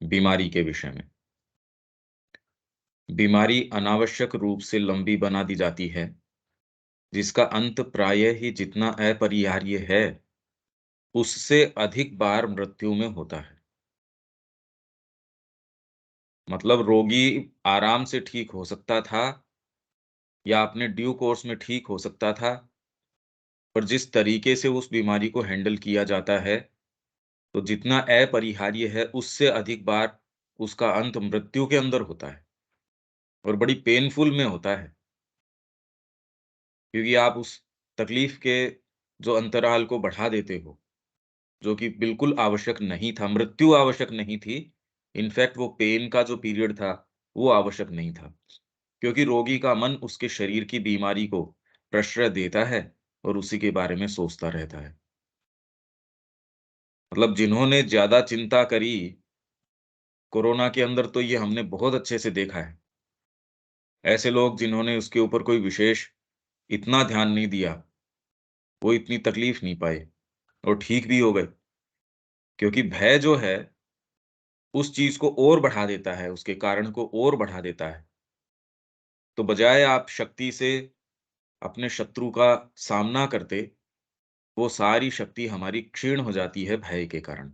बीमारी के विषय में। बीमारी अनावश्यक रूप से लंबी बना दी जाती है, जिसका अंत प्रायः ही जितना अपरिहार्य है, उससे अधिक बार मृत्यु में होता है। मतलब रोगी आराम से ठीक हो सकता था या अपने ड्यू कोर्स में ठीक हो सकता था, पर जिस तरीके से उस बीमारी को हैंडल किया जाता है, तो जितना अपरिहार्य है, उससे अधिक बार उसका अंत मृत्यु के अंदर होता है और बड़ी पेनफुल में होता है, क्योंकि आप उस तकलीफ के जो अंतराल को बढ़ा देते हो, जो कि बिल्कुल आवश्यक नहीं था, मृत्यु आवश्यक नहीं थी। इनफैक्ट वो पेन का जो पीरियड था, वो आवश्यक नहीं था, क्योंकि रोगी का मन उसके शरीर की बीमारी को प्रश्रय देता है और उसी के बारे में सोचता रहता है। मतलब जिन्होंने ज़्यादा चिंता करी, कोरोना के अंदर तो ये हमने बहुत अच्छे से देखा है। ऐसे लोग जिन्होंने उसके ऊपर कोई विशेष इतना ध्यान नहीं दिया, वो इतनी तकलीफ नहीं पाए और ठीक भी हो गए, क्योंकि भय जो है, उस चीज़ को और बढ़ा देता है, उसके कारण को और बढ़ा देता है। तो बजाय आप शक्ति से अपने शत्रु का सामना करते, वो सारी शक्ति हमारी क्षीण हो जाती है भय के कारण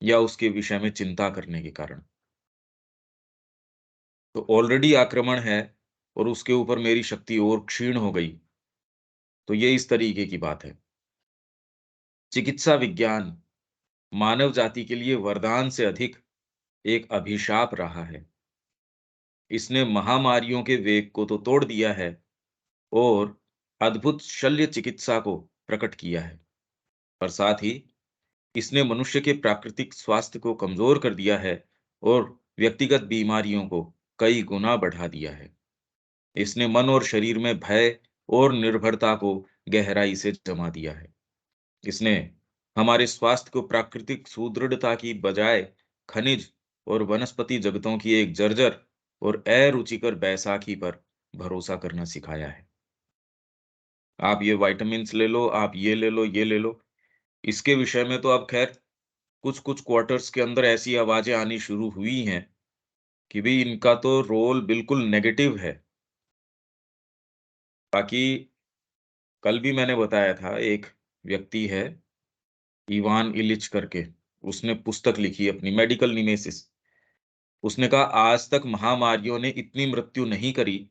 या उसके विषय में चिंता करने के कारण। तो ऑलरेडी आक्रमण है और उसके ऊपर मेरी शक्ति और क्षीण हो गई, तो ये इस तरीके की बात है। चिकित्सा विज्ञान मानव जाति के लिए वरदान से अधिक एक अभिशाप रहा है। इसने महामारियों के वेग को तो तोड़ दिया है और अद्भुत शल्य चिकित्सा को प्रकट किया है, पर साथ ही इसने मनुष्य के प्राकृतिक स्वास्थ्य को कमजोर कर दिया है और व्यक्तिगत बीमारियों को कई गुना बढ़ा दिया है। इसने मन और शरीर में भय और निर्भरता को गहराई से जमा दिया है। इसने हमारे स्वास्थ्य को प्राकृतिक सुदृढ़ता की बजाय खनिज और वनस्पति जगतों की एक जर्जर और अरुचिकर बैसाखी पर भरोसा करना सिखाया है। आप ये विटामिन्स ले लो, आप ये ले लो, ये ले लो। इसके विषय में तो अब खैर कुछ-कुछ क्वार्टर्स के अंदर ऐसी आवाज़ें आनी शुरू हुई हैं कि भई इनका तो रोल बिल्कुल नेगेटिव है। बाकी कल भी मैंने बताया था, एक व्यक्ति है, इवान इलिच करके, उसने पुस्तक लिखी अपनी मेडिकल नेमेसिस। उसने कहा आज तक महामारियों ने इतनी मृत्यु नहीं करी,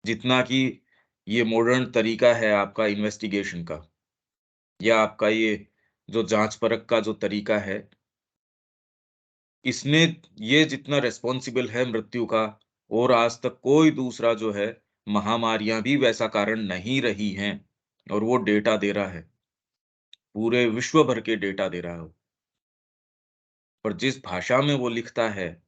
जितना कि ये मॉडर्न तरीका है आपका इन्वेस्टिगेशन का या आपका ये जो जाँच-परख का जो तरीका है, इसने ये जितना रिस्पॉन्सिबल है मृत्यु का और आज तक कोई दूसरा जो है, महामारियाँ भी वैसा कारण नहीं रही हैं और वो डेटा दे रहा है, पूरे विश्व भर के डेटा दे रहा है वो। पर जिस भाषा में वो लिखता है,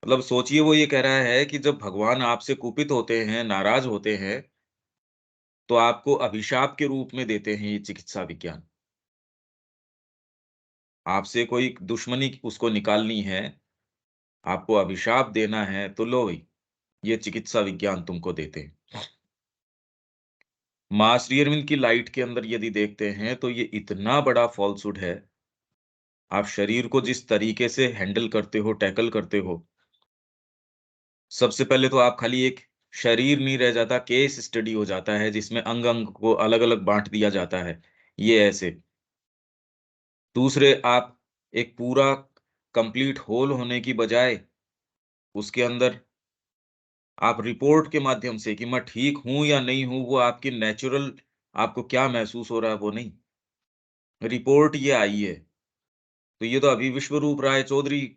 मतलब सोचिए वो ये कह रहा है कि जब भगवान आपसे कुपित होते हैं, नाराज़ होते हैं, तो आपको अभिशाप के रूप में देते हैं ये चिकित्सा विज्ञान। आपसे कोई दुश्मनी उसको निकालनी है, आपको अभिशाप देना है, तो लो भई, ये चिकित्सा विज्ञान तुमको देते हैं। माँ श्री अरविंद की लाइट के अंदर यदि देखते हैं, तो ये इतना बड़ा फ़ॉल्सहुड है, आप शरीर को जिस तरीके से हैंडल करते हो, टैकल करते हो, सबसे पहले तो आप खाली एक शरीर नहीं रह जाता, केस स्टडी हो जाता है, जिसमें अंग-अंग को अलग-अलग बाँट दिया जाता है, ये ऐसे। दूसरे आप एक पूरा कंप्लीट होल होने की बजाय, उसके अंदर आप रिपोर्ट के माध्यम से कि मैं ठीक हूँ या नहीं हूँ, वो आपकी नेचुरल आपको क्या महसूस हो रहा है, वो नहीं। रिपोर्ट ये आई है। तो ये तो अभी विश्वरूप राय चौधरी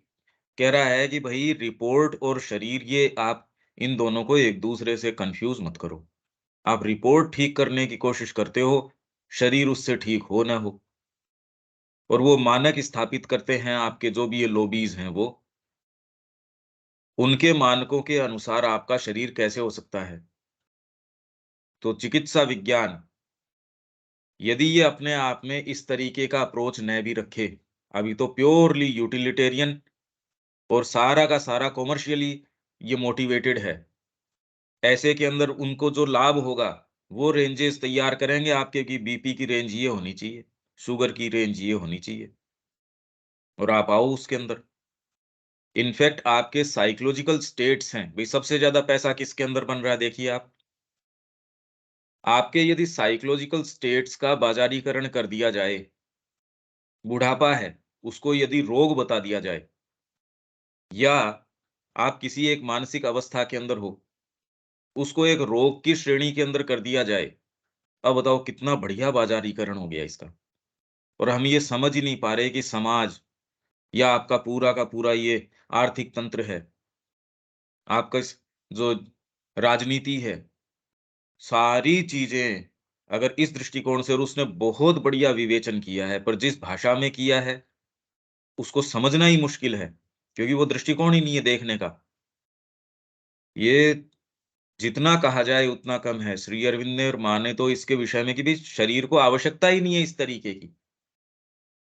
कह रहा है कि भई रिपोर्ट और शरीर ये आप इन दोनों को एक-दूसरे से कन्फ्यूज़ मत करो। आप रिपोर्ट ठीक करने की कोशिश करते हो, शरीर उससे ठीक हो ना हो। और वो मानक स्थापित करते हैं आपके जो भी ये लॉबीज़ हैं वो, उनके मानकों के अनुसार आपका शरीर कैसे हो सकता है। तो चिकित्सा विज्ञान यदि ये अपने आप में इस तरीके का अप्रोच न भी रखे, अभी तो प्योरली यूटिलिटेरियन और सारा का सारा कॉमर्शियली ये मोटिवेटेड है। ऐसे के अंदर उनको जो लाभ होगा, वो रेंजेस तैयार करेंगे आपके कि बीपी की रेंज ये होनी चाहिए, शुगर की रेंज ये होनी चाहिए और आप आओ उसके अंदर। इनफैक्ट आपके साइकोलॉजिकल स्टेट्स हैं। भई सबसे ज़्यादा पैसा किसके अंदर बन रहा है देखिए आप। आपके यदि साइकोलॉजिकल स्टेट्स का बाज़ारीकरण कर दिया जाए, बुढ़ापा है, उसको यदि रोग बता दिया जाए या आप किसी एक मानसिक अवस्था के अंदर हो, उसको एक रोग की श्रेणी के अंदर कर दिया जाए, अब बताओ कितना बढ़िया बाज़ारीकरण हो गया इसका। और हम ये समझ ही नहीं पा रहे कि समाज या आपका पूरा का पूरा ये आर्थिक तंत्र है, आपका जो राजनीति है, सारी चीज़ें अगर इस दृष्टिकोण से और उसने बहुत बढ़िया विवेचन किया है, पर जिस भाषा में किया है, उसको समझना ही मुश्किल है, क्योंकि वो दृष्टिकोण ही नहीं है देखने का। ये जितना कहा जाए उतना कम है। श्री अरविंद ने और माने तो इसके विषय में कि भई शरीर को आवश्यकता ही नहीं है इस तरीके की।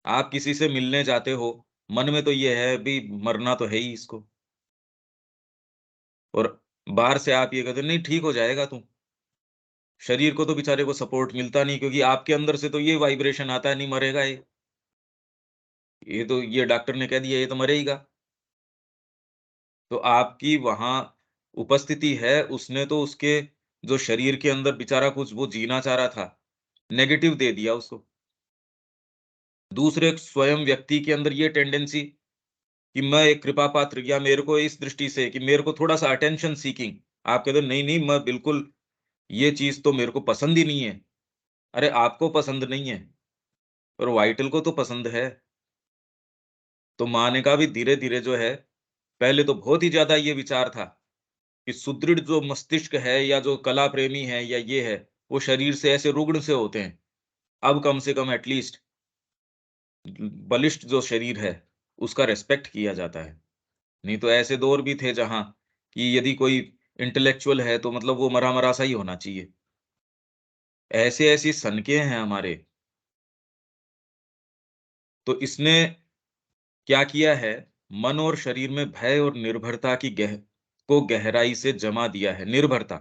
आप किसी से मिलने जाते हो, मन में तो ये है भई मरना तो है ही इसको, और बाहर से आप ये कहते हो नहीं ठीक हो जाएगा तू। शरीर को तो बेचारे को सपोर्ट मिलता नहीं, क्योंकि आपके अंदर से तो ये वाइब्रेशन आता है नहीं मरेगा ये। ये तो ये डॉक्टर ने कह दिया ये तो मरेगा। तो आपकी वहाँ उपस्थिति है, उसने तो उसके जो शरीर के अंदर बेचारा कुछ वो जीना चाह रहा था, नेगेटिव दे दिया उसको। दूसरे स्वयं व्यक्ति के अंदर ये टेंडेंसी कि मैं एक कृपा पात्र, या मेरे को इस दृष्टि से कि मेरे को थोड़ा-सा अटेंशन सीकिंग, आप कहते हो नहीं, नहीं मैं बिल्कुल ये चीज़ तो मेरे को पसंद ही नहीं है। अरे आपको पसंद नहीं है, पर वाइटल को तो पसंद है। तो माँ ने कहा भी धीरे-धीरे जो है, पहले तो बहुत ही ज़्यादा ये विचार था कि सुदृढ़ जो मस्तिष्क है या जो कला प्रेमी है या ये है, वो शरीर से ऐसे रुग्ण से होते हैं। अब कम से कम एटलीस्ट बलिष्ठ जो शरीर है, उसका रिस्पेक्ट किया जाता है। नहीं तो ऐसे दौर भी थे जहाँ कि यदि कोई इंटेलेक्चुअल है तो मतलब वो मरा-मरा सा ही होना चाहिए। ऐसी-ऐसी सनके हैं हमारे। तो इसने क्या किया है, मन और शरीर में भय और निर्भरता की गहराई से जमा दिया है, निर्भरता।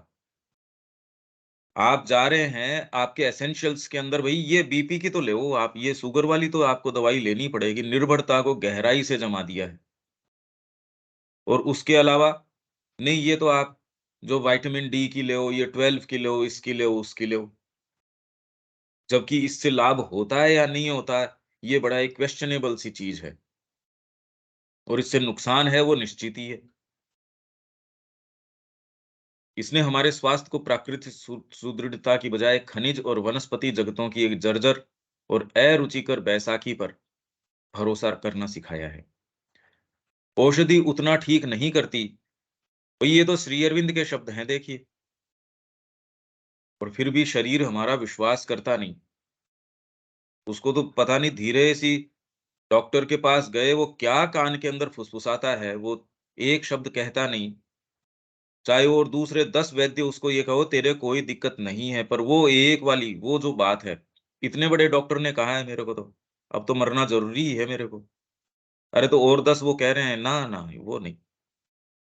आप जा रहे हैं, आपके एसेंशियल्स के अंदर भई ये बीपी की तो लो आप, ये शुगर वाली तो आपको दवाई लेनी पड़ेगी, निर्भरता को गहराई से जमा दिया है। और उसके अलावा नहीं ये तो आप जो विटामिन डी की लो, ये 12 की लो, इसकी लो, उसकी लो। जबकि इससे लाभ होता है या नहीं होता है, ये बड़ा एक क्वेश्चनेबल सी चीज़ है, और इससे नुकसान है वो निश्चित ही है। इसने हमारे स्वास्थ्य को प्राकृतिक सुदृढ़ता की बजाय खनिज और वनस्पति जगतों की एक जर्जर और अरुचिकर बैसाखी पर भरोसा करना सिखाया है। औषधि उतना ठीक नहीं करती, और ये तो श्री अरविंद के शब्द हैं देखिए, और फिर भी शरीर हमारा विश्वास करता नहीं। उसको तो पता नहीं धीरे सी डॉक्टर के पास गए, वो क्या कान के अंदर फुसफुसाता है, वो एक शब्द कहता नहीं। चाहे और दूसरे 10 वैद्य उसको ये कहो तेरे कोई दिक्कत नहीं है, पर वो एक वाली वो जो बात है, इतने बड़े डॉक्टर ने कहा है मेरे को तो, अब तो मरना ज़रूरी ही है मेरे को। अरे तो और 10 वो कह रहे हैं, ना, ना, वो नहीं,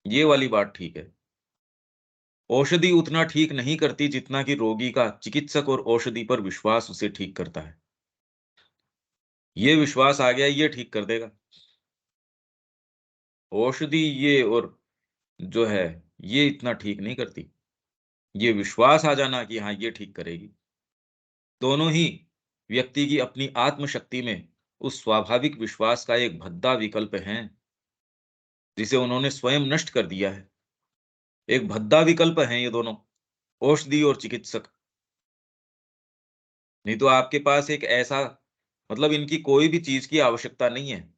ये वाली बात ठीक है। औषधि उतना ठीक नहीं करती जितना कि रोगी का चिकित्सक और औषधि पर विश्वास उसे ठीक करता है। ये विश्वास आ गया, ये ठीक कर देगा। औषधि ये और जो है, ये इतना ठीक नहीं करती। ये विश्वास आ जाना कि हाँ, ये ठीक करेगी। दोनों ही व्यक्ति की अपनी आत्मशक्ति में उस स्वाभाविक विश्वास का एक भद्दा विकल्प हैं, जिसे उन्होंने स्वयं नष्ट कर दिया है। एक भद्दा विकल्प हैं ये दोनों, औषधि और चिकित्सक। नहीं तो आपके पास एक ऐसा मतलब इनकी कोई भी चीज़ की आवश्यकता नहीं है।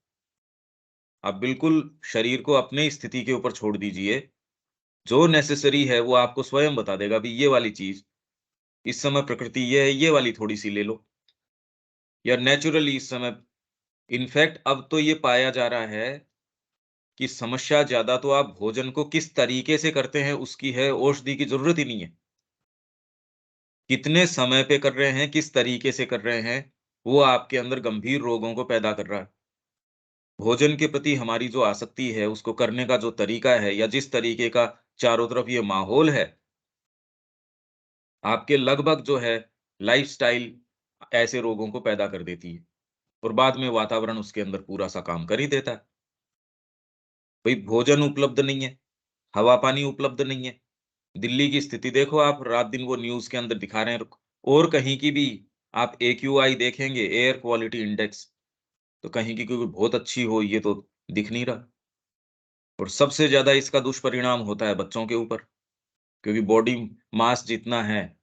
आप बिल्कुल शरीर को अपनी स्थिति के ऊपर छोड़ दीजिए। जो नेसेसरी है वो आपको स्वयं बता देगा, भई ये वाली चीज़, इस समय प्रकृति ये है, ये वाली थोड़ी-सी ले लो, या नेचुरली इस समय इनफैक्ट अब तो ये पाया जा रहा है कि समस्या ज़्यादा तो आप भोजन को किस तरीके से करते हैं उसकी है, औषधि की ज़रूरत ही नहीं है। कितने समय पे कर रहे हैं, किस तरीके से कर रहे हैं, वो आपके अंदर गंभीर रोगों को पैदा कर रहा है। भोजन के प्रति हमारी जो आसक्ति है, उसको करने का जो तरीका है या जिस तरीके का चारों तरफ ये माहौल है, आपके लगभग जो है लाइफ़स्टाइल ऐसे रोगों को पैदा कर देती है, और बाद में वातावरण उसके अंदर पूरा-सा काम कर ही देता है। भई भोजन उपलब्ध नहीं है, हवा-पानी उपलब्ध नहीं है। दिल्ली की स्थिति देखो आप, रात-दिन वो न्यूज़ के अंदर दिखा रहे हैं। और कहीं की भी आप एक्यूआई देखेंगे, एयर क्वालिटी इंडेक्स, तो कहीं की कोई बहुत अच्छी हो, ये तो दिख नहीं रहा। और सबसे ज़्यादा इसका दुष्परिणाम होता है बच्चों के ऊपर, क्योंकि बॉडी मास जितना है,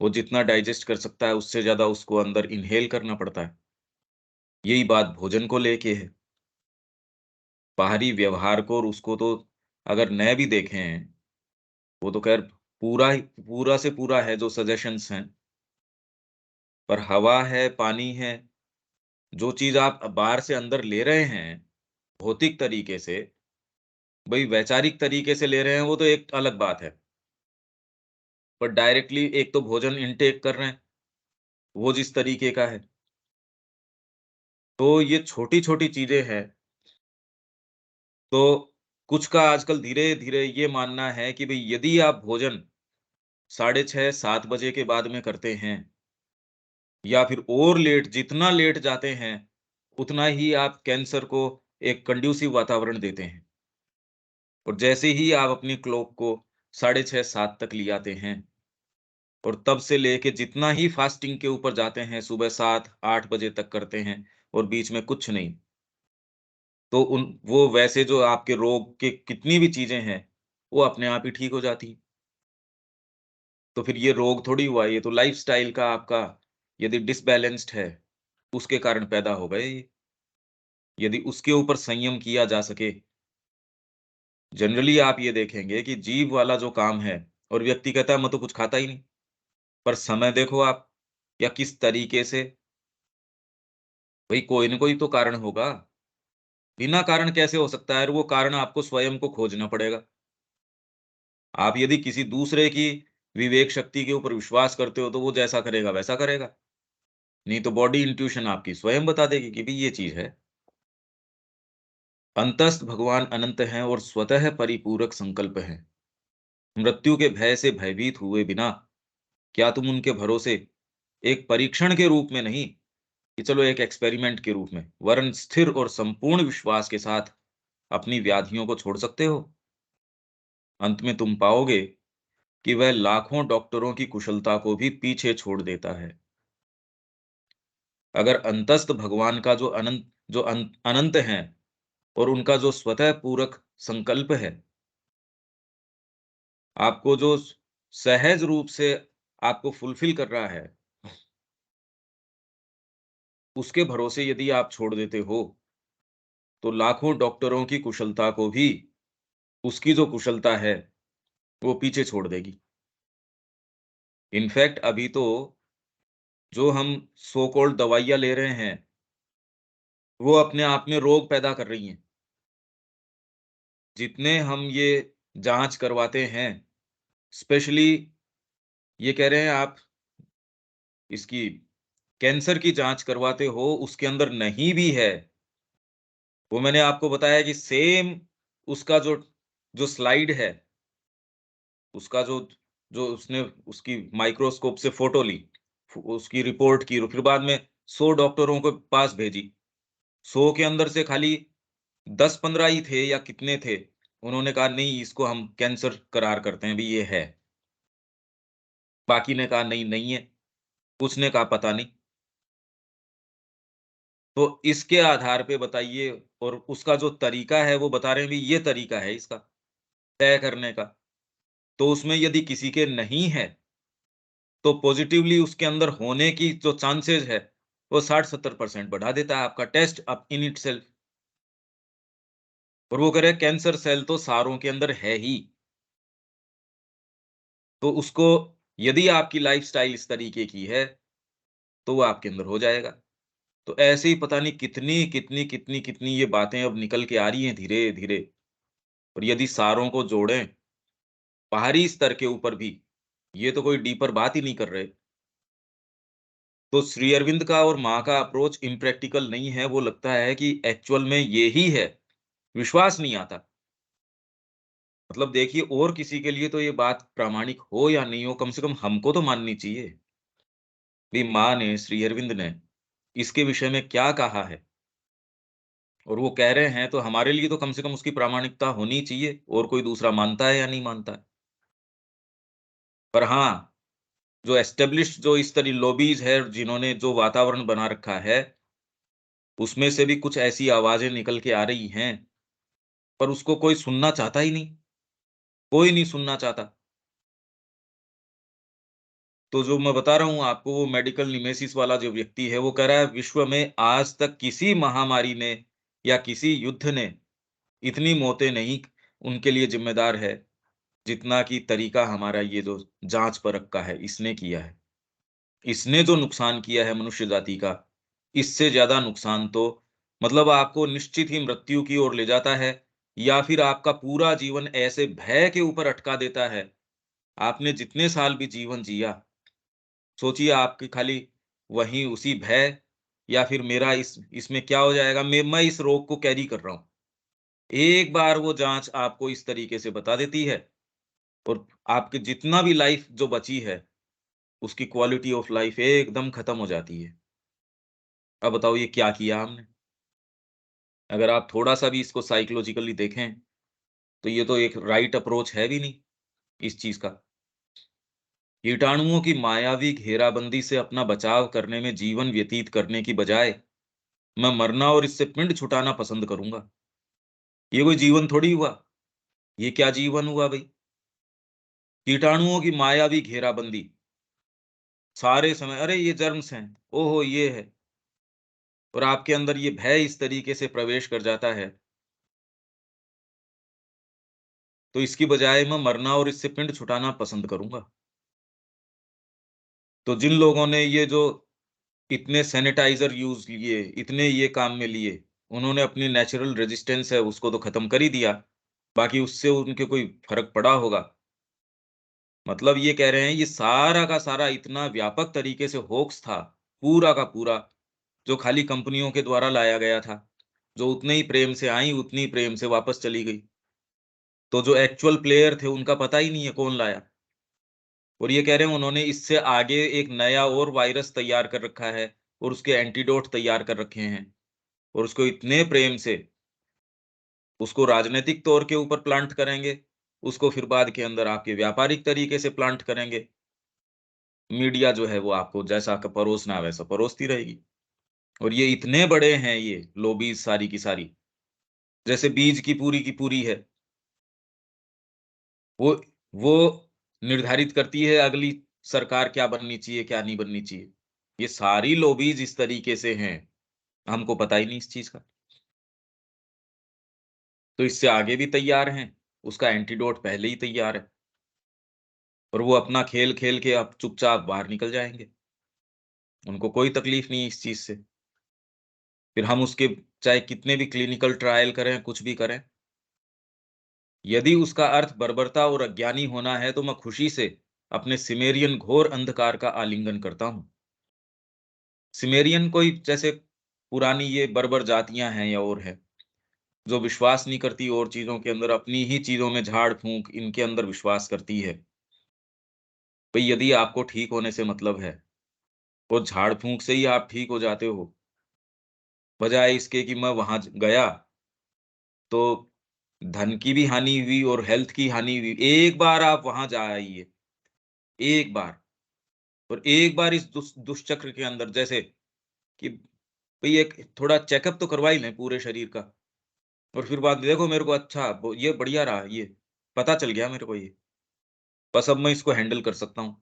वो जितना डाइजेस्ट कर सकता है, उससे ज़्यादा उसको अंदर इन्हेल करना पड़ता है। यही बात भोजन को लेके है। बाहरी व्यवहार को और उसको तो अगर न भी देखें, वो तो ख़ैर पूरा से पूरा है जो सजेशंस हैं, पर हवा है, पानी है, जो चीज़ आप बाहर से अंदर ले रहे हैं, भौतिक तरीके से, भई वैचारिक तरीके से ले रहे हैं, वो तो एक अलग बात है। पर डायरेक्टली एक तो भोजन इनटेक कर रहे हैं, वो जिस तरीके का है। तो ये छोटी-छोटी चीज़ें हैं, तो कुछ का आजकल धीरे-धीरे ये मानना है कि भई यदि आप भोजन साढ़े 6, 7 बजे के बाद में करते हैं या फिर और लेट, जितना लेट जाते हैं, उतना ही आप कैंसर को एक कंड्यूसिव वातावरण देते हैं। और जैसे ही आप अपनी क्लॉक को साढ़े 6, 7 तक ले आते हैं और तब से लेके जितना ही फास्टिंग के ऊपर जाते हैं, सुबह 7, 8 बजे तक करते हैं और बीच में कुछ नहीं, तो वो वैसे जो आपके रोग के कितनी भी चीज़ें हैं, वो अपने आप ही ठीक हो जाती हैं। तो फिर ये रोग थोड़ी हुआ, ये तो लाइफ़स्टाइल का आपका यदि डिसबैलेंस्ड है, उसके कारण पैदा हो गए ये। यदि उसके ऊपर संयम किया जा सके, जनरली आप ये देखेंगे कि जीभ वाला जो काम है और व्यक्ति कहता है मैं तो कुछ खाता ही नहीं, पर समय देखो आप या किस तरीके से, भई कोई न कोई तो कारण होगा। बिना कारण कैसे हो सकता है? और वो कारण आपको स्वयं को खोजना पड़ेगा। आप यदि किसी दूसरे की विवेक शक्ति के ऊपर विश्वास करते हो, तो वो जैसा करेगा वैसा करेगा। नहीं तो बॉडी इंट्यूशन आपकी स्वयं बता देगी कि भई ये चीज़ है। अंतस्थ भगवान अनंत हैं और स्वतः परिपूरक संकल्प हैं। मृत्यु के भय से भयभीत हुए बिना क्या तुम उनके भरोसे एक परीक्षण के रूप में नहीं, कि चलो एक एक्सपेरिमेंट के रूप में, वरन स्थिर और संपूर्ण विश्वास के साथ अपनी व्याधियों को छोड़ सकते हो? अंत में तुम पाओगे कि वह लाखों डॉक्टरों की कुशलता को भी पीछे छोड़ देता है। अगर अंतस्थ भगवान का जो अनंत हैं और उनका जो स्वतः पूरक संकल्प है, आपको जो सहज रूप से आपको फुलफिल कर रहा है, उसके भरोसे यदि आप छोड़ देते हो, तो लाखों डॉक्टरों की कुशलता को भी उसकी जो कुशलता है, वो पीछे छोड़ देगी। इनफैक्ट अभी तो जो हम सो कॉल्ड दवाइयाँ ले रहे हैं, वो अपने आप में रोग पैदा कर रही हैं। जितने हम ये जाँच करवाते हैं, स्पेशली ये कह रहे हैं आप इसकी कैंसर की जाँच करवाते हो, उसके अंदर नहीं भी है, वो मैंने आपको बताया कि सेम उसका जो स्लाइड है, उसका जो जो उसने उसकी माइक्रोस्कोप से फ़ोटो ली, उसकी रिपोर्ट की और फिर बाद में 100 डॉक्टरों के पास भेजी। 100 के अंदर से खाली 10-15 ही थे या कितने थे, उन्होंने कहा नहीं इसको हम कैंसर करार करते हैं, भई ये है। बाकी ने कहा नहीं, नहीं है, कुछ ने कहा पता नहीं। तो इसके आधार पे बताइए, और उसका जो तरीका है वो बता रहे हैं, भई ये तरीका है इसका तय करने का। तो उसमें यदि किसी के नहीं है, तो पॉज़िटिवली उसके अंदर होने की जो चांसेज़ है, वो 60-70% बढ़ा देता है आपका टेस्ट अप इन इटसेल्फ। और वो कह रहे हैं कैंसर सेल तो सारों के अंदर है ही, तो उसको यदि आपकी लाइफ़स्टाइल इस तरीके की है, तो वो आपके अंदर हो जाएगा। तो ऐसे ही पता नहीं कितनी ये बातें अब निकल के आ रही हैं धीरे-धीरे, और यदि सारों को जोड़ें, बाहरी स्तर के ऊपर भी, ये तो कोई डीपर बात ही नहीं कर रहे। तो श्री अरविंद का और माँ का अप्रोच इम्प्रैक्टिकल नहीं है, वो लगता है कि एक्चुअल में ये ही है, विश्वास नहीं आता। मतलब देखिए, और किसी के लिए तो ये बात प्रामाणिक हो या नहीं हो, कम से कम हमको तो माननी चाहिए। भी माँ ने, श्री अरविंद ने इसके विषय में क्या कहा है? और वो कह रहे हैं तो हमारे लिए तो कम से कम उसकी प्रामाणिकता होनी चाहिए, और कोई दूसरा मानता है या नहीं मानता है। पर हाँ, जो एस्टेब्लिश्ड जो इस तरह लॉबीज़ है, जिन्होंने जो वातावरण बना रखा है, उसमें से भी कुछ ऐसी आवाज़ें निकल के आ रही हैं, पर उसको कोई सुनना चाहता ही नहीं, कोई नहीं सुनना चाहता। तो जो मैं बता रहा हूँ आपको, वो मेडिकल निमेसिस वाला जो व्यक्ति है, वो कह रहा है विश्व में आज तक किसी महामारी ने या किसी युद्ध ने इतनी मौतें नहीं उनके लिए ज़िम्मेदार है, जितना कि तरीका हमारा ये जो जाँच परख का है, इसने किया है। इसने जो नुकसान किया है मनुष्य जाति का, इससे ज़्यादा नुकसान तो मतलब आपको निश्चित ही मृत्यु की ओर ले जाता है, या फिर आपका पूरा जीवन ऐसे भय के ऊपर अटका देता है। आपने जितने साल भी जीवन जिया, सोचिए आपकी खाली वहीं उसी भय, या फिर मेरा इसमें क्या हो जाएगा, मैं इस रोग को कैरी कर रहा हूँ। एक बार वो जाँच आपको इस तरीके से बता देती है, और आपकी जितना भी लाइफ़ जो बची है, उसकी क्वालिटी ऑफ लाइफ़ एकदम खत्म हो जाती है। अब बताओ ये क्या किया हमने? अगर आप थोड़ा-सा भी इसको साइकोलॉजिकली देखें, तो ये तो एक राइट अप्रोच है भी नहीं इस चीज़ का। कीटाणुओं की मायावी घेराबंदी से अपना बचाव करने में जीवन व्यतीत करने की बजाय, मैं मरना और इससे पिंड छुटाना पसंद करूँगा। ये कोई जीवन थोड़ी हुआ, ये क्या जीवन हुआ भई? कीटाणुओं की मायावी घेराबंदी, सारे समय अरे ये जर्म्स हैं, ओहो ये है, और आपके अंदर ये भय इस तरीके से प्रवेश कर जाता है, तो इसकी बजाय मैं मरना और इससे पिंड छुटाना पसंद करूँगा। तो जिन लोगों ने ये जो इतने सैनिटाइज़र यूज़ किए, इतने ये काम में लिए, उन्होंने अपनी नेचुरल रेजिस्टेंस है उसको तो खत्म कर ही दिया, बाकी उससे उनके कोई फ़र्क पड़ा होगा। मतलब ये कह रहे हैं ये सारा का सारा इतना व्यापक तरीके से होक्स था, पूरा का पूरा, जो खाली कंपनियों के द्वारा लाया गया था, जो उतने ही प्रेम से आईं, उतनी ही प्रेम से वापस चली गई। तो जो एक्चुअल प्लेयर थे उनका पता ही नहीं है कौन लाया। और ये कह रहे हैं उन्होंने इससे आगे एक नया और वायरस तैयार कर रखा है, और उसके एंटीडोट तैयार कर रखे हैं, और उसको इतने प्रेम से उसको राजनीतिक तौर के ऊपर प्लांट करेंगे, उसको फिर बाद के अंदर आपके व्यापारिक तरीके से प्लांट करेंगे। मीडिया जो है वो आपको जैसा क परोसना है वैसा परोसती रहेगी। और ये इतने बड़े हैं ये लॉबीज़ सारी की सारी, जैसे बीज की पूरी है। वो वो निर्धारित करती है अगली सरकार क्या बननी चाहिए, क्या नहीं बननी चाहिए। ये सारी लॉबीज़ इस तरीके से हैं, हमको पता ही नहीं इस चीज़ का। तो इससे आगे भी तैयार हैं, उसका एंटीडोट पहले ही तैयार है, और वो अपना खेल खेल के अब चुपचाप बाहर निकल जाएँगे। उनको कोई तकलीफ नहीं है इस चीज़ से। फिर हम उसके चाहे कितने भी क्लिनिकल ट्रायल करें, कुछ भी करें, यदि उसका अर्थ बर्बरता और अज्ञानी होना है, तो मैं खुशी से अपने सिमेरियन घोर अंधकार का आलिंगन करता हूँ। सिमेरियन कोई जैसे पुरानी ये बर्बर जातियाँ हैं या और हैं, जो विश्वास नहीं करती और चीज़ों के अंदर, अपनी ही चीज़ों में झाड़-फूँक इनके अंदर विश्वास करती है। भई यदि आपको ठीक होने से मतलब है, और झाड़-फूँक से ही आप ठीक हो जाते हो, बजाए इसके कि मैं वहाँ ज गया, तो धन की भी हानि हुई और हेल्थ की हानि हुई। एक बार आप वहाँ जा आइए, एक बार, और एक बार इस दुष्चक्र के अंदर जैसे कि भई एक थोड़ा चेकअप तो करवा ही लें पूरे शरीर का, और फिर बाद में देखो मेरे को अच्छा ब ये बढ़िया रहा ये, पता चल गया मेरे को ये, बस अब मैं इसको हैंडल कर सकता हूँ।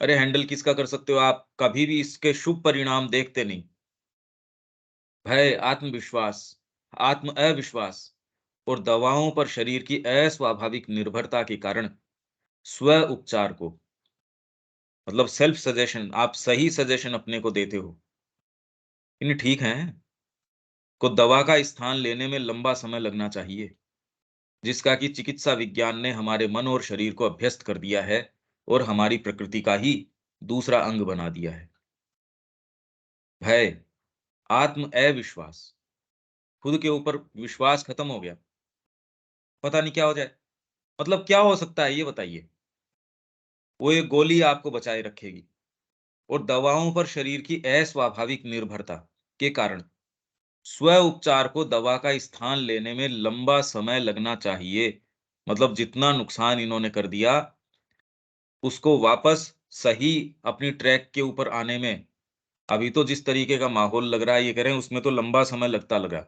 अरे हैंडल किसका कर सकते हो आप? कभी भी इसके शुभ परिणाम देखते नहीं। भय, आत्मविश्वास, आत्म अविश्वास और दवाओं पर शरीर की अस्वाभाविक निर्भरता के कारण स्व उपचार को, मतलब सेल्फ सजेशन, आप सही सजेशन अपने को देते हो, इन्हें ठीक है, को दवा का स्थान लेने में लंबा समय लगना चाहिए, जिसका कि चिकित्सा विज्ञान ने हमारे मन और शरीर को अभ्यस्त कर दिया है, और हमारी प्रकृति का ही दूसरा अंग बना दिया है। भय, आत्म अविश्वास, खुद के ऊपर विश्वास खत्म हो गया, पता नहीं क्या हो जाए। मतलब क्या हो सकता है ये बताइए? वो एक गोली आपको बचाए रखेगी, और दवाओं पर शरीर की अस्वाभाविक निर्भरता के कारण स्व उपचार को दवा का स्थान लेने में लंबा समय लगना चाहिए। मतलब जितना नुकसान इन्होंने कर दिया, उसको वापस सही अपनी ट्रैक के ऊपर आने में, अभी तो जिस तरीके का माहौल लग रहा है, ये कह रहे हैं उसमें तो लंबा समय लगता लगा,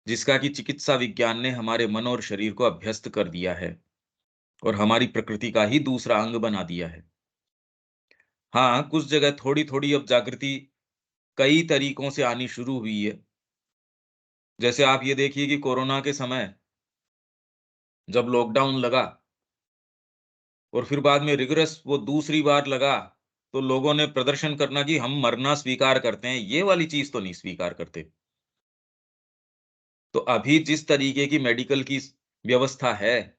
जिसका कि चिकित्सा विज्ञान ने हमारे मन और शरीर को अभ्यस्त कर दिया है और हमारी प्रकृति का ही दूसरा अंग बना दिया है। हाँ, कुछ जगह थोड़ी-थोड़ी अब जागृति कई तरीकों से आनी शुरू हुई है। जैसे आप ये देखिए कि कोरोना के समय जब लॉकडाउन लगा और फिर बाद में रिगरस वो दूसरी बार लगा, तो लोगों ने प्रदर्शन करना कि हम मरना स्वीकार करते हैं, ये वाली चीज़ तो नहीं स्वीकार करते। तो अभी जिस तरीके की मेडिकल की व्यवस्था है,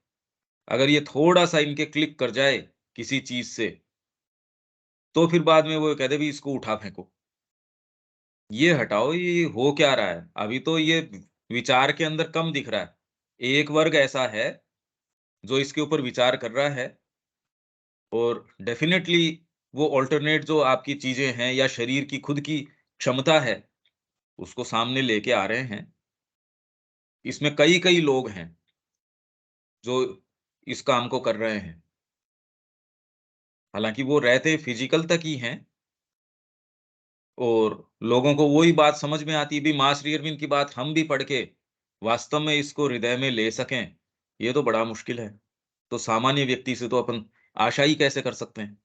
अगर ये थोड़ा-सा इनके क्लिक कर जाए किसी चीज़ से, तो फिर बाद में वो कह दे, "भई इसको उठा फेंको, ये हटाओ, ये हो क्या रहा है?" अभी तो ये विचार के अंदर कम दिख रहा है। एक वर्ग ऐसा है, जो इसके ऊपर विचार कर रहा है और डेफ़िनेटली वो अल्टरनेट जो आपकी चीज़ें हैं या शरीर की खुद की क्षमता है, उसको सामने लेके आ रहे हैं। इसमें कई-कई लोग हैं, जो इस काम को कर रहे हैं। हालाँकि वो रहते फिज़िकल तक ही हैं और लोगों को वही बात समझ में आती है, भी माँ श्री अरविंद की बात हम भी पढ़ के वास्तव में इसको हृदय में ले सकें, ये तो बड़ा मुश्किल है। तो सामान्य व्यक्ति से तो अपन आशा ही कैसे कर सकते हैं?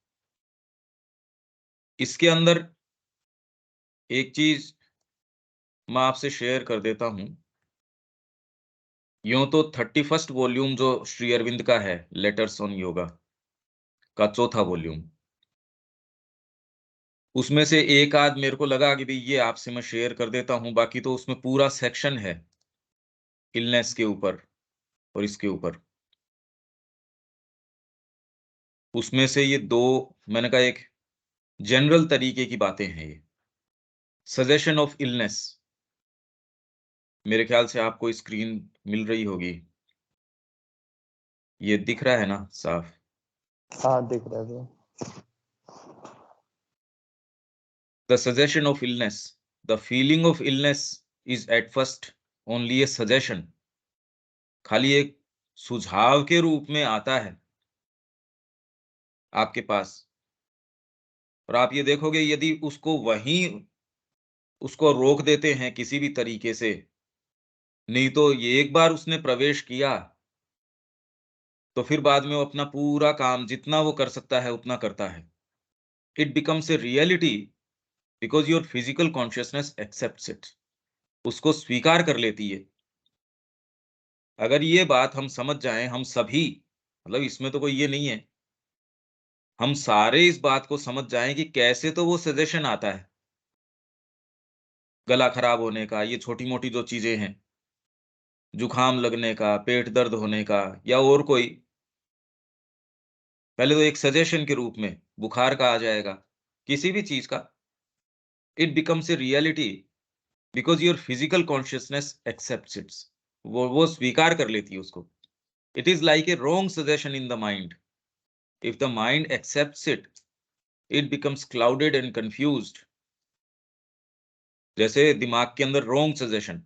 इसके अंदर एक चीज़ मैं आपसे शेयर कर देता हूँ। यूँ तो 31st वॉल्यूम जो श्री अरविंद का है, लेटर्स ऑन योगा का चौथा वॉल्यूम, उसमें से एक आध मेरे को लगा कि भई ये आपसे मैं शेयर कर देता हूँ, बाकी तो उसमें पूरा सेक्शन है, इलनेस के ऊपर और इसके ऊपर। उसमें से ये 2 मैंने कहा एक जनरल तरीके की बातें हैं ये। सजेशन ऑफ इलनेस, मेरे ख्याल से आपको स्क्रीन मिल रही होगी। ये दिख रहा है ना साफ? हाँ, दिख रहा है bro. The suggestion of illness, the feeling of illness is at first only A suggestion, खाली एक सुझाव के रूप में आता है आपके पास और आप ये देखोगे यदि उसको वहीं उसको रोक देते हैं किसी भी तरीके से, नहीं तो ये एक बार उसने प्रवेश किया, तो फिर बाद में वो अपना पूरा काम जितना वो कर सकता है उतना करता है। It becomes a reality because your physical consciousness accepts it, उसको स्वीकार कर लेती है। अगर ये बात हम समझ जाएँ, हम सभी, मतलब इसमें तो कोई ये नहीं है, हम सारे इस बात को समझ जाएँ कि कैसे तो वो सजेशन आता है, गला खराब होने का, ये छोटी-मोटी जो चीज़ें हैं, जुकाम लगने का, पेट दर्द होने का या और कोई, पहले तो एक सजेशन के रूप में बुखार का आ जाएगा, किसी भी चीज़ का, it becomes a reality because your physical consciousness accepts it's, वो स्वीकार कर लेती है उसको। It is like a wrong suggestion in the mind, if the mind accepts it, it becomes clouded and confused. जैसे दिमाग के अंदर रॉन्ग सजेशन,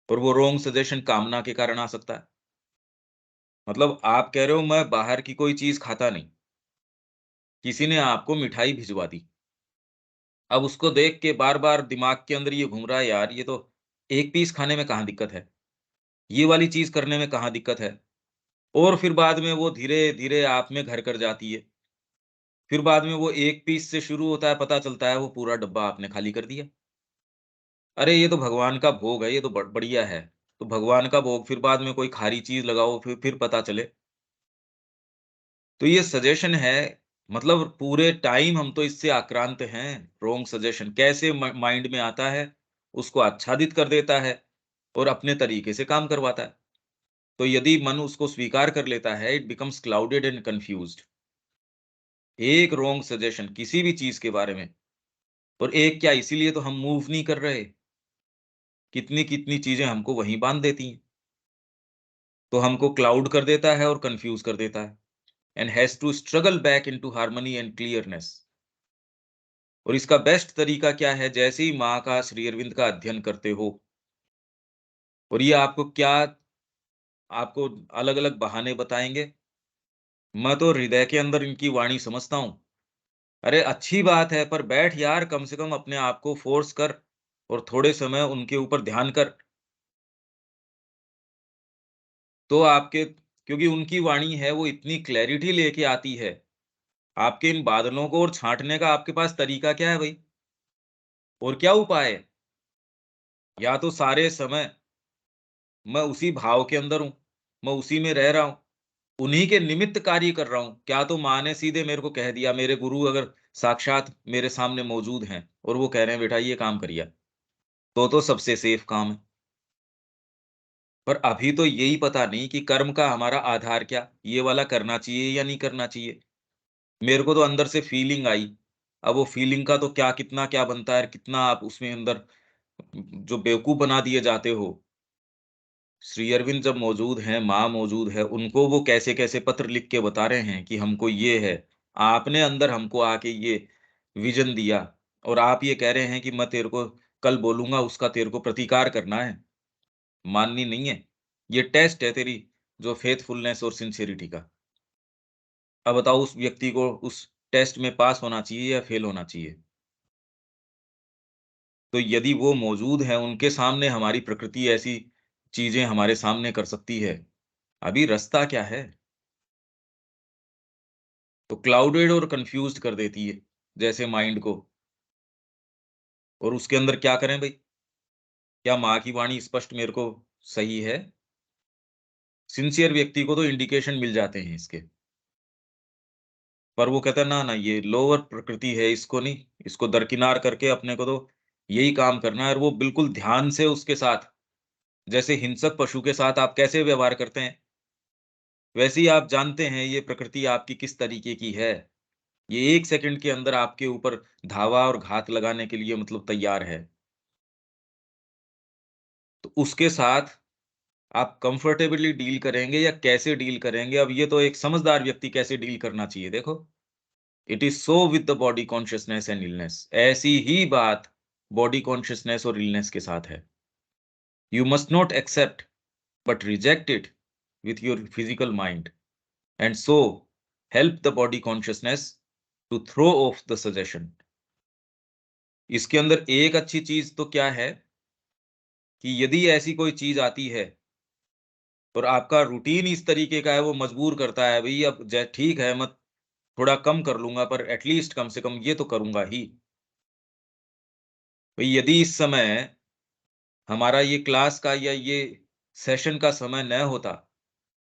और वो रॉन्ग सजेशन कामना के कारण आ सकता है। मतलब आप कह रहे हो मैं बाहर की कोई चीज़ खाता नहीं, किसी ने आपको मिठाई भिजवा दी। अब उसको देख के बार-बार दिमाग के अंदर ये घूम रहा है, यार ये तो एक पीस खाने में कहाँ दिक्कत है? ये वाली चीज़ करने में कहाँ दिक्कत है? और फिर बाद में वो धीरे-धीरे आप में घर कर जाती है। फिर बाद में वो एक पीस से शुरू होता है, पता चलता है वो पूरा डब्बा आपने खाली कर दिया। अरे! ये तो भगवान का भोग है, ये तो बढ़िया है। तो भगवान का भोग फिर बाद में कोई खारी चीज़ लगाओ, फिर पता चले। तो ये सजेशन है, मतलब पूरे टाइम हम तो इससे आक्रांत हैं, रॉन्ग सजेशन कैसे माइंड में आता है, उसको आच्छादित कर देता है और अपने तरीके से काम करवाता है। तो यदि मन उसको स्वीकार कर लेता है, it becomes clouded and confused. एक रॉन्ग सजेशन किसी भी चीज़ के बारे में, और एक क्या, इसीलिए तो हम मूव नहीं कर रहे। कितनी-कितनी चीज़ें हमको वहीं बाँध देती हैं। तो हमको क्लाउड कर देता है और कन्फ्यूज़ कर देता है, and has to struggle back into harmony and clearness. और इसका बेस्ट तरीका क्या है? जैसे ही माँ का, श्री अरविंद का अध्ययन करते हो और ये आपको अलग-अलग बहाने बताएँगे। मैं तो हृदय के अंदर इनकी वाणी समझता हूँ। अरे अच्छी बात है, पर बैठ यार, कम से कम अपने आप को फ़ोर्स कर और थोड़े समय उनके ऊपर ध्यान कर। तो आपके क्योंकि उनकी वाणी है, वो इतनी क्लैरिटी लेके आती है। आपके इन बादलों को और छाँटने का आपके पास तरीका क्या है भई? और क्या उपाय है? या तो सारे समय मैं उसी भाव के अंदर हूँ, मैं उसी में रह रहा हूँ, उन्हीं के निमित्त कार्य कर रहा हूँ। क्या तो माँ ने सीधे मेरे को कह दिया, मेरे गुरु अगर साक्षात मेरे सामने मौजूद हैं और वो कह रहे हैं बेटा ये काम करिए, तो सबसे सेफ काम है। पर अभी तो यही पता नहीं कि कर्म का हमारा आधार क्या? ये वाला करना चाहिए या नहीं करना चाहिए? मेरे को तो अंदर से फीलिंग आई। अब वो फीलिंग का तो क्या कितना क्या बनता है, कितना आप उसमें अंदर जो बेवकूफ़ बना दिए जाते हो। श्री अरविंद जब मौजूद हैं, माँ मौजूद है, उनको वो कैसे-कैसे पत्र लिख के बता रहे हैं कि हमको ये है। आपने अंदर हमको आके ये विज़न दिया और आप ये कह रहे हैं कि मैं तेरे को कल बोलूँगा, उसका तेरे को प्रतिकार करना है, माननी नहीं है। ये टेस्ट है तेरी जो फेथफुलनेस और सिंसेरिटी का। अब बताओ उस व्यक्ति को उस टेस्ट में पास होना चाहिए या फेल होना चाहिए? तो यदि वो मौजूद हैं, उनके सामने हमारी प्रकृति ऐसी चीज़ें हमारे सामने कर सकती है, अभी रास्ता क्या है? तो क्लाउडेड और कन्फ्यूज़्ड कर देती है, जैसे माइंड को। और उसके अंदर क्या करें भई? क्या माँ की वाणी स्पष्ट मेरे को सही है? सिंसियर व्यक्ति को तो इंडिकेशन मिल जाते हैं इसके। पर वो कहता है ना, ना ये लोअर प्रकृति है, इसको नहीं, इसको दरकिनार करके अपने को तो यही काम करना है और वो बिल्कुल ध्यान से उसके साथ, जैसे हिंसक पशु के साथ आप कैसे व्यवहार करते हैं, वैसे ही आप जानते हैं ये प्रकृति आपकी किस तरीके की है। ये 1 सेकंड के अंदर आपके ऊपर धावा और घात लगाने के लिए मतलब तैयार है। तो उसके साथ आप कंफर्टेबली डील करेंगे या कैसे डील करेंगे, अब ये तो एक समझदार व्यक्ति कैसे डील करना चाहिए देखो। It is so with the body consciousness and illness. ऐसी ही बात बॉडी कॉन्शसनेस और इलनेस के साथ है। You must not accept but reject it with your physical mind and so help the body consciousness to throw off the suggestion। इसके अंदर एक अच्छी चीज तो क्या है कि यदि ऐसी कोई चीज आती है और आपका रूटीन इस तरीके का है, वो मजबूर करता है भई अब ठीक है, मैं थोड़ा कम कर लूंगा पर एटलीस्ट कम से कम ये तो करूंगा ही। भाई यदि इस समय हमारा ये क्लास का या ये सेशन का समय न होता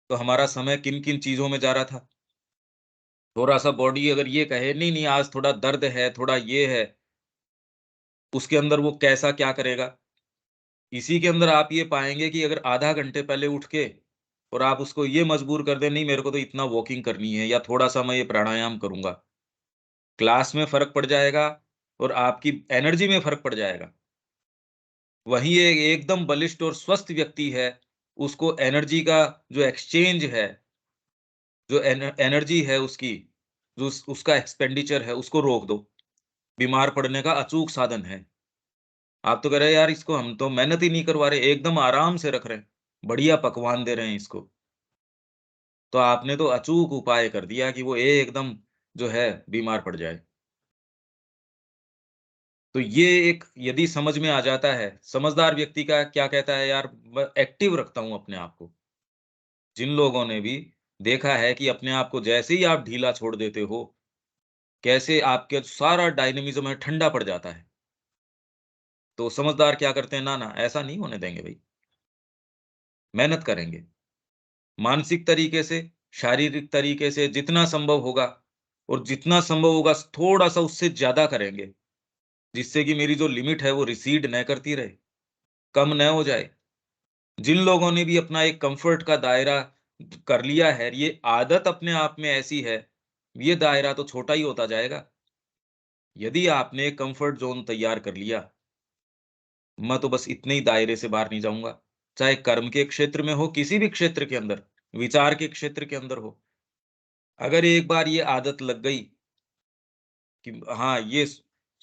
तो हमारा समय किन किन चीजों में जा रहा था। थोड़ा सा बॉडी अगर ये कहे नहीं नहीं आज थोड़ा दर्द है, थोड़ा ये है, उसके अंदर वो कैसा क्या करेगा? इसी के अंदर आप ये पाएँगे कि अगर आधा घंटे पहले उठ के और आप उसको ये मजबूर कर दें, नहीं मेरे को तो इतना वॉकिंग करनी है या थोड़ा-सा मैं ये प्राणायाम करूँगा। क्लास में फ़र्क पड़ जाएगा और आपकी एनर्जी में फ़र्क पड़ जाएगा। वहीं ये एकदम बलिष्ठ और स्वस्थ व्यक्ति है, उसको एनर्जी का जो एक्सचेंज है, जो एनर्जी है उसकी, जो उसका एक्सपेंडिचर है, उसको रोक दो। बीमार पड़ने का अचूक साधन है। आप तो कह रहे हैं यार इसको हम तो मेहनत ही नहीं करवा रहे, एकदम आराम से रख रहे हैं, बढ़िया पकवान दे रहे हैं इसको। तो आपने तो अचूक उपाय कर दिया कि वो एकदम जो है बीमार पड़ जाए। तो ये एक यदि समझ में आ जाता है, समझदार व्यक्ति का क्या कहता है यार मैं एक्टिव रखता हूँ अपने आप को। जिन लोगों ने भी देखा है कि अपने आप को जैसे ही आप ढीला छोड़ देते हो, कैसे आपके सारा डायनामिज़्म है ठंडा पड़ जाता है। तो समझदार क्या करते हैं, ना, ना ऐसा नहीं होने देंगे भई, मेहनत करेंगे। मानसिक तरीके से, शारीरिक तरीके से जितना संभव होगा और जितना संभव होगा थोड़ा-सा उससे ज़्यादा करेंगे, जिससे कि मेरी जो लिमिट है वो रिसीड न करती रहे, कम न हो जाए। जिन लोगों ने भी अपना एक कम्फर्ट का दायरा कर लिया है, ये आदत अपने आप में ऐसी है, ये दायरा तो छोटा ही होता जाएगा। यदि आपने कम्फर्ट ज़ोन तैयार कर लिया, मैं तो बस इतने ही दायरे से बाहर नहीं जाऊँगा। चाहे कर्म के क्षेत्र में हो, किसी भी क्षेत्र के अंदर, विचार के क्षेत्र के अंदर हो। अगर एक बार ये आदत लग गई कि हाँ, ये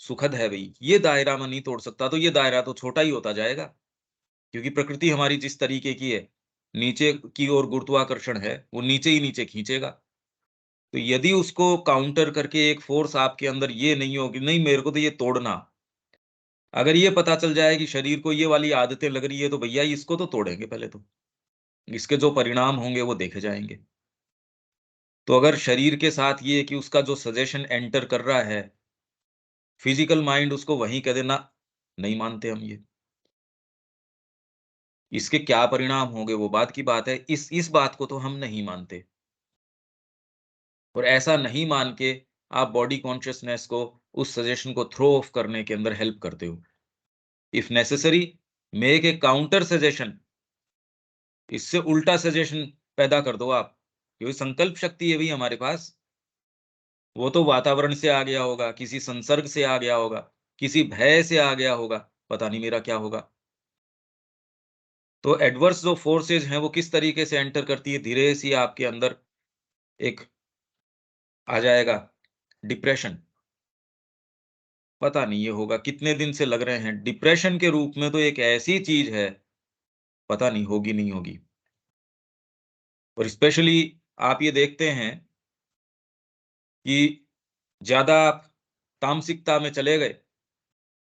सुखद है भई, ये दायरा मैं नहीं तोड़ सकता, तो ये दायरा तो छोटा ही होता जाएगा, क्योंकि प्रकृति हमारी जिस तरीके की है, नीचे की ओर गुरुत्वाकर्षण है, वो नीचे ही नीचे खींचेगा। तो यदि उसको काउंटर करके एक फ़ोर्स आपके अंदर ये नहीं होगी, नहीं मेरे को तो ये तोड़ना, अगर ये पता चल जाए कि शरीर को ये वाली आदतें लग रही है, तो भैया इसको तो तोड़ेंगे पहले तो। इसके जो परिणाम होंगे वो देखे जाएँगे। तो अगर शरीर के साथ ये है कि उसका जो सजेशन एंटर कर रहा है, फिज़िकल माइंड उसको वहीं कह देना, नहीं मानते हम ये। इसके क्या परिणाम होंगे वो बात की बात है, इस बात को तो हम नहीं मानते। और ऐसा नहीं मान के आप बॉडी कॉन्शियसनेस को, उस सजेशन को थ्रो ऑफ करने के अंदर हेल्प करते हो। If necessary, make a counter suggestion, इससे उल्टा सजेशन पैदा कर दो आप, क्योंकि संकल्प शक्ति है भी हमारे पास। वो तो वातावरण से आ गया होगा, किसी संसर्ग से आ गया होगा, किसी भय से आ गया होगा, पता नहीं मेरा क्या होगा। तो एडवर्स जो फोर्सेज हैं वो किस तरीके से एंटर करती है, धीरे से आपके अंदर एक आ जाएगा डिप्रेशन। पता नहीं ये होगा, कितने दिन से लग रहे हैं डिप्रेशन के रूप में, तो एक ऐसी चीज है, पता नहीं होगी नहीं होगी। और स्पेशली आप ये देखते हैं कि ज्यादा आप तामसिकता में चले गए,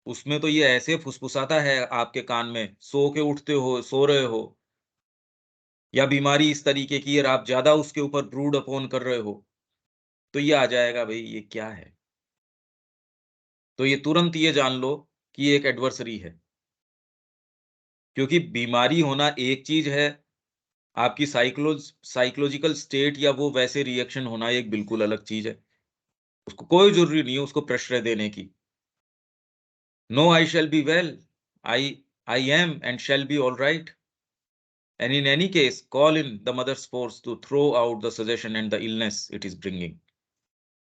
उसमें तो ये ऐसे फुसफुसाता है आपके कान में, सो के उठते हो, सो रहे हो, या बीमारी इस तरीके की और आप ज्यादा उसके ऊपर ब्रूड अपॉन कर रहे हो, तो ये आ जाएगा भाई ये क्या है। तो ये तुरंत ये जान लो कि ये एक एडवर्सरी है, क्योंकि बीमारी होना एक चीज है, आपकी साइकोलॉजिकल स्टेट या वो वैसे रिएक्शन होना एक बिल्कुल अलग चीज है। उसको कोई जरूरी नहीं है उसको प्रश्रय देने की। No I shall be well, I I am and shall be all right, and in any case call in the mother's force to throw out the suggestion and the illness it is bringing.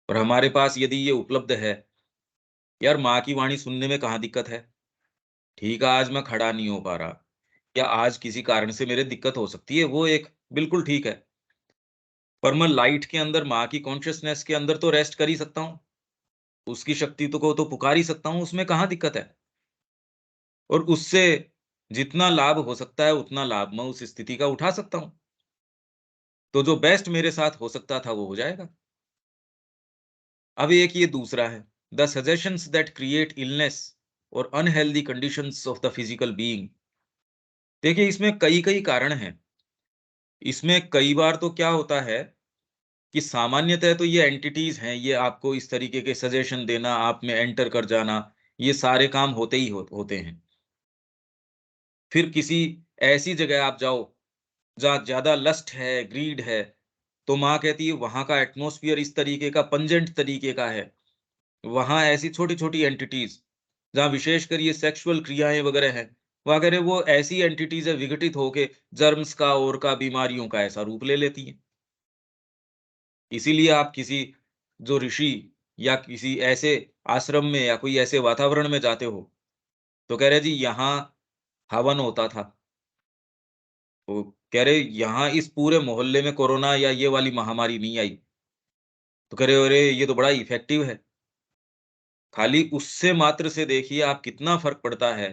और हमारे पास यदि ये उपलब्ध है, यार माँ की वाणी सुनने में कहाँ दिक्कत है। ठीक है, आज मैं खड़ा नहीं हो पा रहा, या आज किसी कारण से मेरे दिक्कत हो सकती है, वो एक बिल्कुल ठीक है। पर मैं लाइट के अंदर, माँ की कॉन्शियसनेस के अंदर तो रेस्ट कर ही सकता हूँ। उसकी शक्ति तो को तो पुकार ही सकता हूँ, उसमें कहाँ दिक्कत है? और उससे जितना लाभ हो सकता है, उतना लाभ मैं उस स्थिति का उठा सकता हूँ। तो जो बेस्ट मेरे साथ हो सकता था, वो हो जाएगा। अब एक ये दूसरा है, the suggestions that create illness और unhealthy conditions of the physical being. देखिए, इसमें कई-कई कारण हैं। इसमें कई बार तो क्या होता है कि सामान्यतः तो ये एंटिटीज़ हैं, ये आपको इस तरीके के सजेशन देना, आप में एंटर कर जाना, ये सारे काम होते ही होते हैं। फिर किसी ऐसी जगह आप जाओ, जहाँ ज़्यादा लस्ट है, ग्रीड है, तो माँ कहती है वहाँ का एटमॉस्फियर इस तरीके का पंजेंट तरीके का है। वहाँ ऐसी छोटी-छोटी एंटिटीज़, जहाँ विशेषकर ये सेक्सुअल क्रियाएँ वगैरह हैं, वहाँ कह रहे वो ऐसी एंटिटीज़ है विघटित होके जर्म्स का और का बीमारियों का ऐसा रूप ले लेती हैं। इसीलिए आप किसी जो ऋषि या किसी ऐसे आश्रम में या कोई ऐसे वातावरण में जाते हो, तो कह रहे जी यहाँ हवन होता था। तो कह रहे यहाँ इस पूरे मोहल्ले में कोरोना या ये वाली महामारी नहीं आई। तो कह रहे अरे ये तो बड़ा इफेक्टिव है। खाली उससे मात्र से देखिए आप कितना फ़र्क पड़ता है।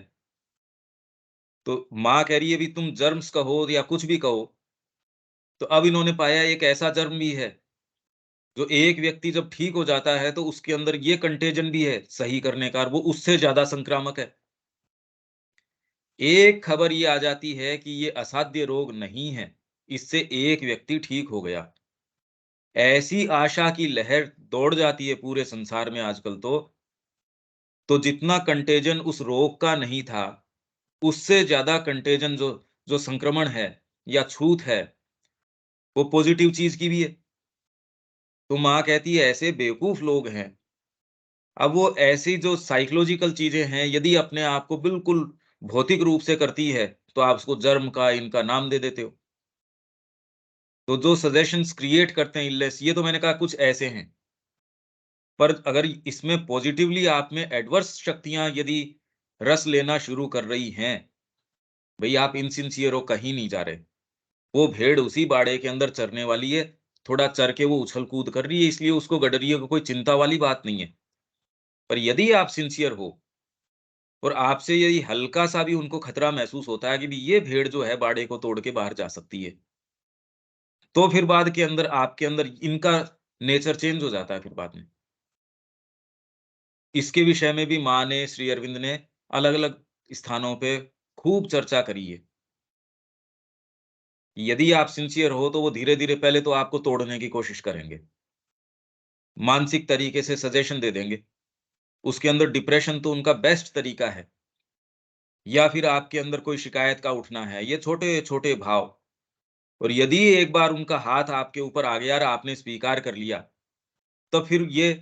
तो माँ कह रही है, "अभी तुम जर्म्स कहो या कुछ भी कहो, तो अब इन्होंने पाया एक ऐसा जर्म भी है, जो एक व्यक्ति जब ठीक हो जाता है, तो उसके अंदर ये कंटेजन भी है सही करने का, और वो उससे ज़्यादा संक्रामक है।" एक खबर ये आ जाती है कि ये असाध्य रोग नहीं है, इससे एक व्यक्ति ठीक हो गया। ऐसी आशा की लहर दौड़ जाती है पूरे संसार में आजकल तो जितना कंटेजन उस रोग का नहीं था, उससे ज़्यादा कंटेजन जो जो संक्रमण है या छूत है, वो पॉज़िटिव चीज़ की भी है। तो माँ कहती है ऐसे बेवकूफ़ लोग हैं। अब वो ऐसी जो साइकोलॉजिकल चीज़ें हैं, यदि अपने आप को बिल्कुल भौतिक रूप से करती है, तो आप उसको जर्म का, इनका नाम दे देते हो। तो जो सजेशंस क्रिएट करते हैं इलनेस, ये तो मैंने कहा कुछ ऐसे हैं। पर अगर इसमें पॉज़िटिवली आप में एडवर्स शक्तियाँ यदि रस लेना शुरू कर रही हैं, भई आप इनसिंसियर हो, कहीं नहीं जा रहे। वो भेड़ उसी बाड़े के अंदर चरने वाली है, थोड़ा चर के वो उछल-कूद कर रही है, इसलिए उसको गडरिये को कोई चिंता वाली बात नहीं है। पर यदि आप सिंसियर हो और आपसे यदि हल्का-सा भी उनको खतरा महसूस होता है कि भी ये भेड़ जो है बाड़े को तोड़ के बाहर जा सकती है, तो फिर बाद के अंदर आपके अंदर इनका नेचर चेंज हो जाता है फिर बाद में। इसके विषय में भी माँ ने, श्री अरविंद ने अलग-अलग स्थानों पे खूब चर्चा करी है। यदि आप सिंसियर हो तो वो धीरे-धीरे पहले तो आपको तोड़ने की कोशिश करेंगे। मानसिक तरीके से सजेशन दे देंगे। उसके अंदर डिप्रेशन तो उनका बेस्ट तरीका है। या फिर आपके अंदर कोई शिकायत का उठना है, ये छोटे-छोटे भाव। और यदि एक बार उनका हाथ आपके ऊपर आ गया और आपने स्वीकार कर लिया, तो फिर ये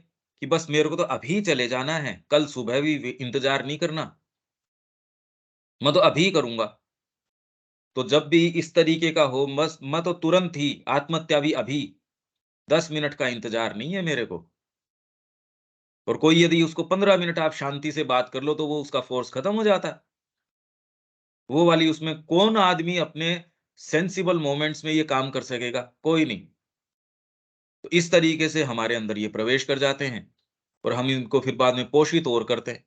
कि बस मेरे को तो अभी चले जाना है, कल सुबह भी इंतज़ार नहीं करना, मैं तो अभी करूँगा। तो जब भी इस तरीके का हो, बस मैं तो तुरंत ही आत्महत्या भी अभी, 10 मिनट का इंतज़ार नहीं है मेरे को। और कोई यदि उसको 15 मिनट आप शांति से बात कर लो, तो वो उसका फ़ोर्स खत्म हो जाता है। वो वाली उसमें कौन आदमी अपने सेंसिबल मोमेंट्स में ये काम कर सकेगा? कोई नहीं। तो इस तरीके से हमारे अंदर ये प्रवेश कर जाते हैं और हम इनको फिर बाद में पोषित और करते हैं।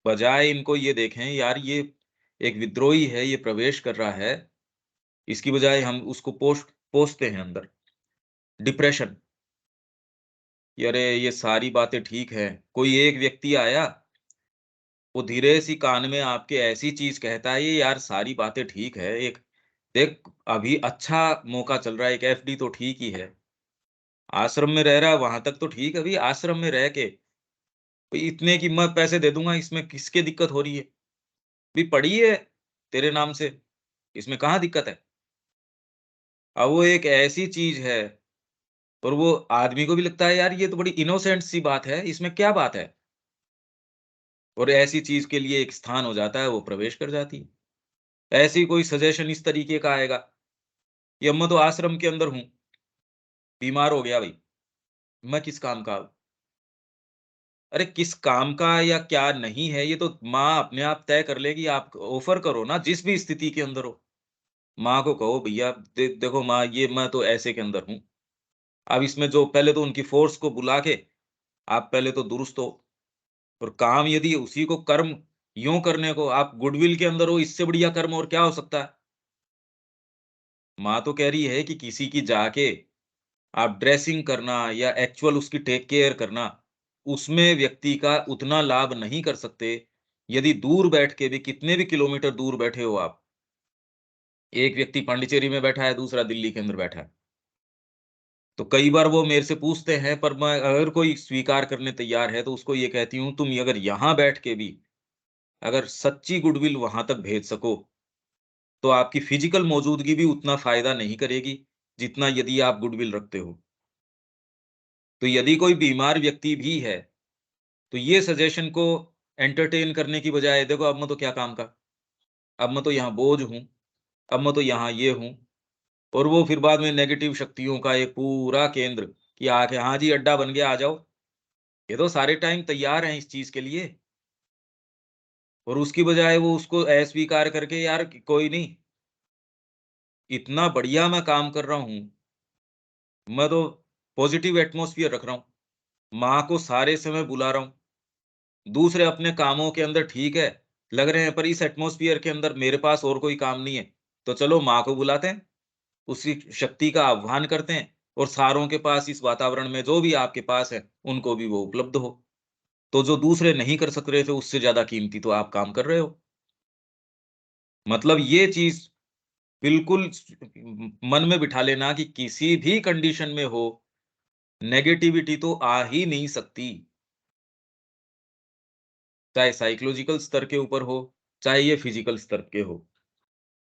बजाय इनको ये देखें यार ये एक विद्रोही है, ये प्रवेश कर रहा है, इसकी बजाय हम उसको पोसते हैं अंदर। डिप्रेशन, कि अरे ये सारी बातें ठीक है। कोई एक व्यक्ति आया, वो धीरे सी कान में आपके ऐसी चीज़ कहता है, ये यार सारी बातें ठीक है, एक देख अभी अच्छा मौका चल रहा है, एक एफडी तो ठीक ही है। आश्रम में रह रहा है, वहाँ तक तो ठीक है भई, आश्रम में रह के भई इतने की मैं पैसे दे दूँगा, इसमें किसके दिक्कत हो रही है? भई पड़ी है तेरे नाम से, इसमें कहाँ दिक्कत है? अब वो एक ऐसी चीज़ है और वो आदमी को भी लगता है यार ये तो बड़ी इनोसेंट सी बात है, इसमें क्या बात है? और ऐसी चीज़ के लिए एक स्थान हो जाता है, वो प्रवेश कर जाती है। ऐसे ही कोई सजेशन इस तरीके का आएगा, कि अब मैं तो आश्रम के अंदर हूँ, बीमार हो गया भई, मैं किस काम का? अरे किस काम का या क्या नहीं है, ये तो माँ अपने आप तय कर लेगी, आप ऑफ़र करो ना जिस भी स्थिति के अंदर हो। माँ को कहो भैया देखो माँ ये मैं तो ऐसे के अंदर हूँ। अब इसमें जो पहले तो उनकी फ़ोर्स को बुला के, आप पहले तो दुरुस्त हो और काम यदि उसी को कर्म यूँ करने को आप गुडविल के अंदर हो, इससे बढ़िया कर्म और क्या हो सकता है? माँ तो कह रही है कि किसी की जाके आप ड्रेसिंग करना या एक्चुअल उसकी टेक केयर करना, उसमें व्यक्ति का उतना लाभ नहीं कर सकते, यदि दूर बैठ के भी कितने भी किलोमीटर दूर बैठे हो आप। एक व्यक्ति पांडिचेरी में बैठा है, दूसरा दिल्ली के अंदर बैठा है। तो कई बार वो मेरे से पूछते हैं, पर मैं अगर कोई स्वीकार करने तैयार है, तो उसको ये कहती हूँ, तुम अगर यहाँ बैठ के भी अगर सच्ची गुडविल वहाँ तक भेज सको, तो आपकी फिज़िकल मौजूदगी भी उतना फ़ायदा नहीं करेगी, जितना यदि आप गुडविल रखते हो। तो यदि कोई बीमार व्यक्ति भी है, तो ये सजेशन को एंटरटेन करने की बजाय देखो अब मैं तो क्या काम का, अब मैं तो यहाँ बोझ हूँ, अब मैं तो यहाँ ये हूँ और वो फिर बाद में नेगेटिव शक्तियों का एक पूरा केंद्र कि आके हाँ जी अड्डा बन गया आ जाओ। ये तो सारे टाइम तैयार हैं इस चीज़ के लिए और उसकी बजाय वो उसको अस्वीकार करके यार कोई नहीं, इतना बढ़िया मैं काम कर रहा हूँ, मैं तो पॉजिटिव एटमॉस्फियर रख रहा हूँ, माँ को सारे समय बुला रहा हूँ। दूसरे अपने कामों के अंदर ठीक है, लग रहे हैं पर इस एटमॉस्फियर के अंदर मेरे पास और कोई काम नहीं है, तो चलो माँ को बुलाते हैं, उसी शक्ति का आह्वान करते हैं और सारों के पास इस वातावरण में जो भी आपके पास है, उनको भी वो उपलब्ध हो। तो जो दूसरे नहीं कर सक रहे थे, उससे ज़्यादा कीमती तो आप काम कर रहे हो। मतलब ये चीज़ बिल्कुल मन में बिठा लेना कि किसी भी कंडीशन में हो, नेगेटिविटी तो आ ही नहीं सकती। चाहे साइकोलॉजिकल स्तर के ऊपर हो, चाहे ये फिजिकल स्तर के हो।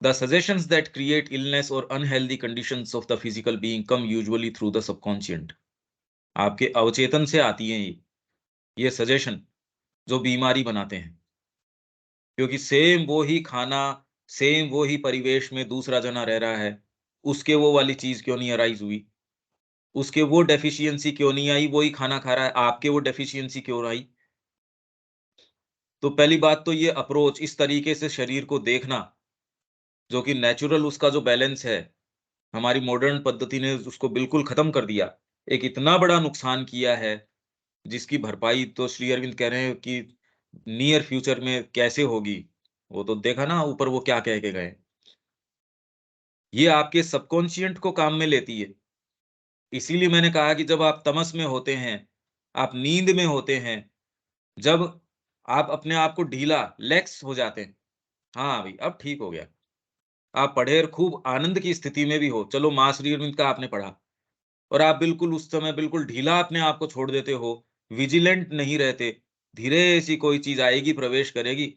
The suggestions that create illness or unhealthy conditions of the physical being come usually through the subconscient. आपके अवचेतन से आती हैं ये सजेशन जो बीमारी बनाते हैं। क्योंकि सेम वो ही खाना, सेम वो ही परिवेश में दूसरा जना रह रहा है, उसके वो वाली चीज़ क्यों नहीं अराइज़ हुई? उसके वो डेफिशिएंसी क्यों नहीं आई? वो ही खाना खा रहा है, आपके वो डेफिशिएंसी क्यों आई? तो पहली बात तो ये अप्रोच इस तरीके से शरीर को देखना, जो कि नेचुरल उसका जो बैलेंस है, हमारी मॉडर्न पद्धति ने उसको बिल्कुल खत्म कर दिया। एक इतना बड़ा नुकसान किया है, जिसकी भरपाई तो श्री अरविंद कह रहे हैं कि नियर फ्यूचर में कैसे होगी, वो तो देखा ना ऊपर वो क्या कह के गए। ये आपके सबकॉन्शियंट को काम में लेती है। इसीलिए मैंने कहा कि जब आप तमस में होते हैं, आप नींद में होते हैं, जब आप अपने आप को ढीला, लैक्स हो जाते हैं, हाँ भाई, अब ठीक हो गया। आप पढ़े और खूब आनंद की स्थिति में भी हो, चलो माँ श्री अरविंद का आपने पढ़ा और आप बिल्कुल उस समय बिल्कुल ढीला अपने आप को छोड़ देते हो, विजिलेंट नहीं रहते, धीरे सी कोई चीज़ आएगी, प्रवेश करेगी।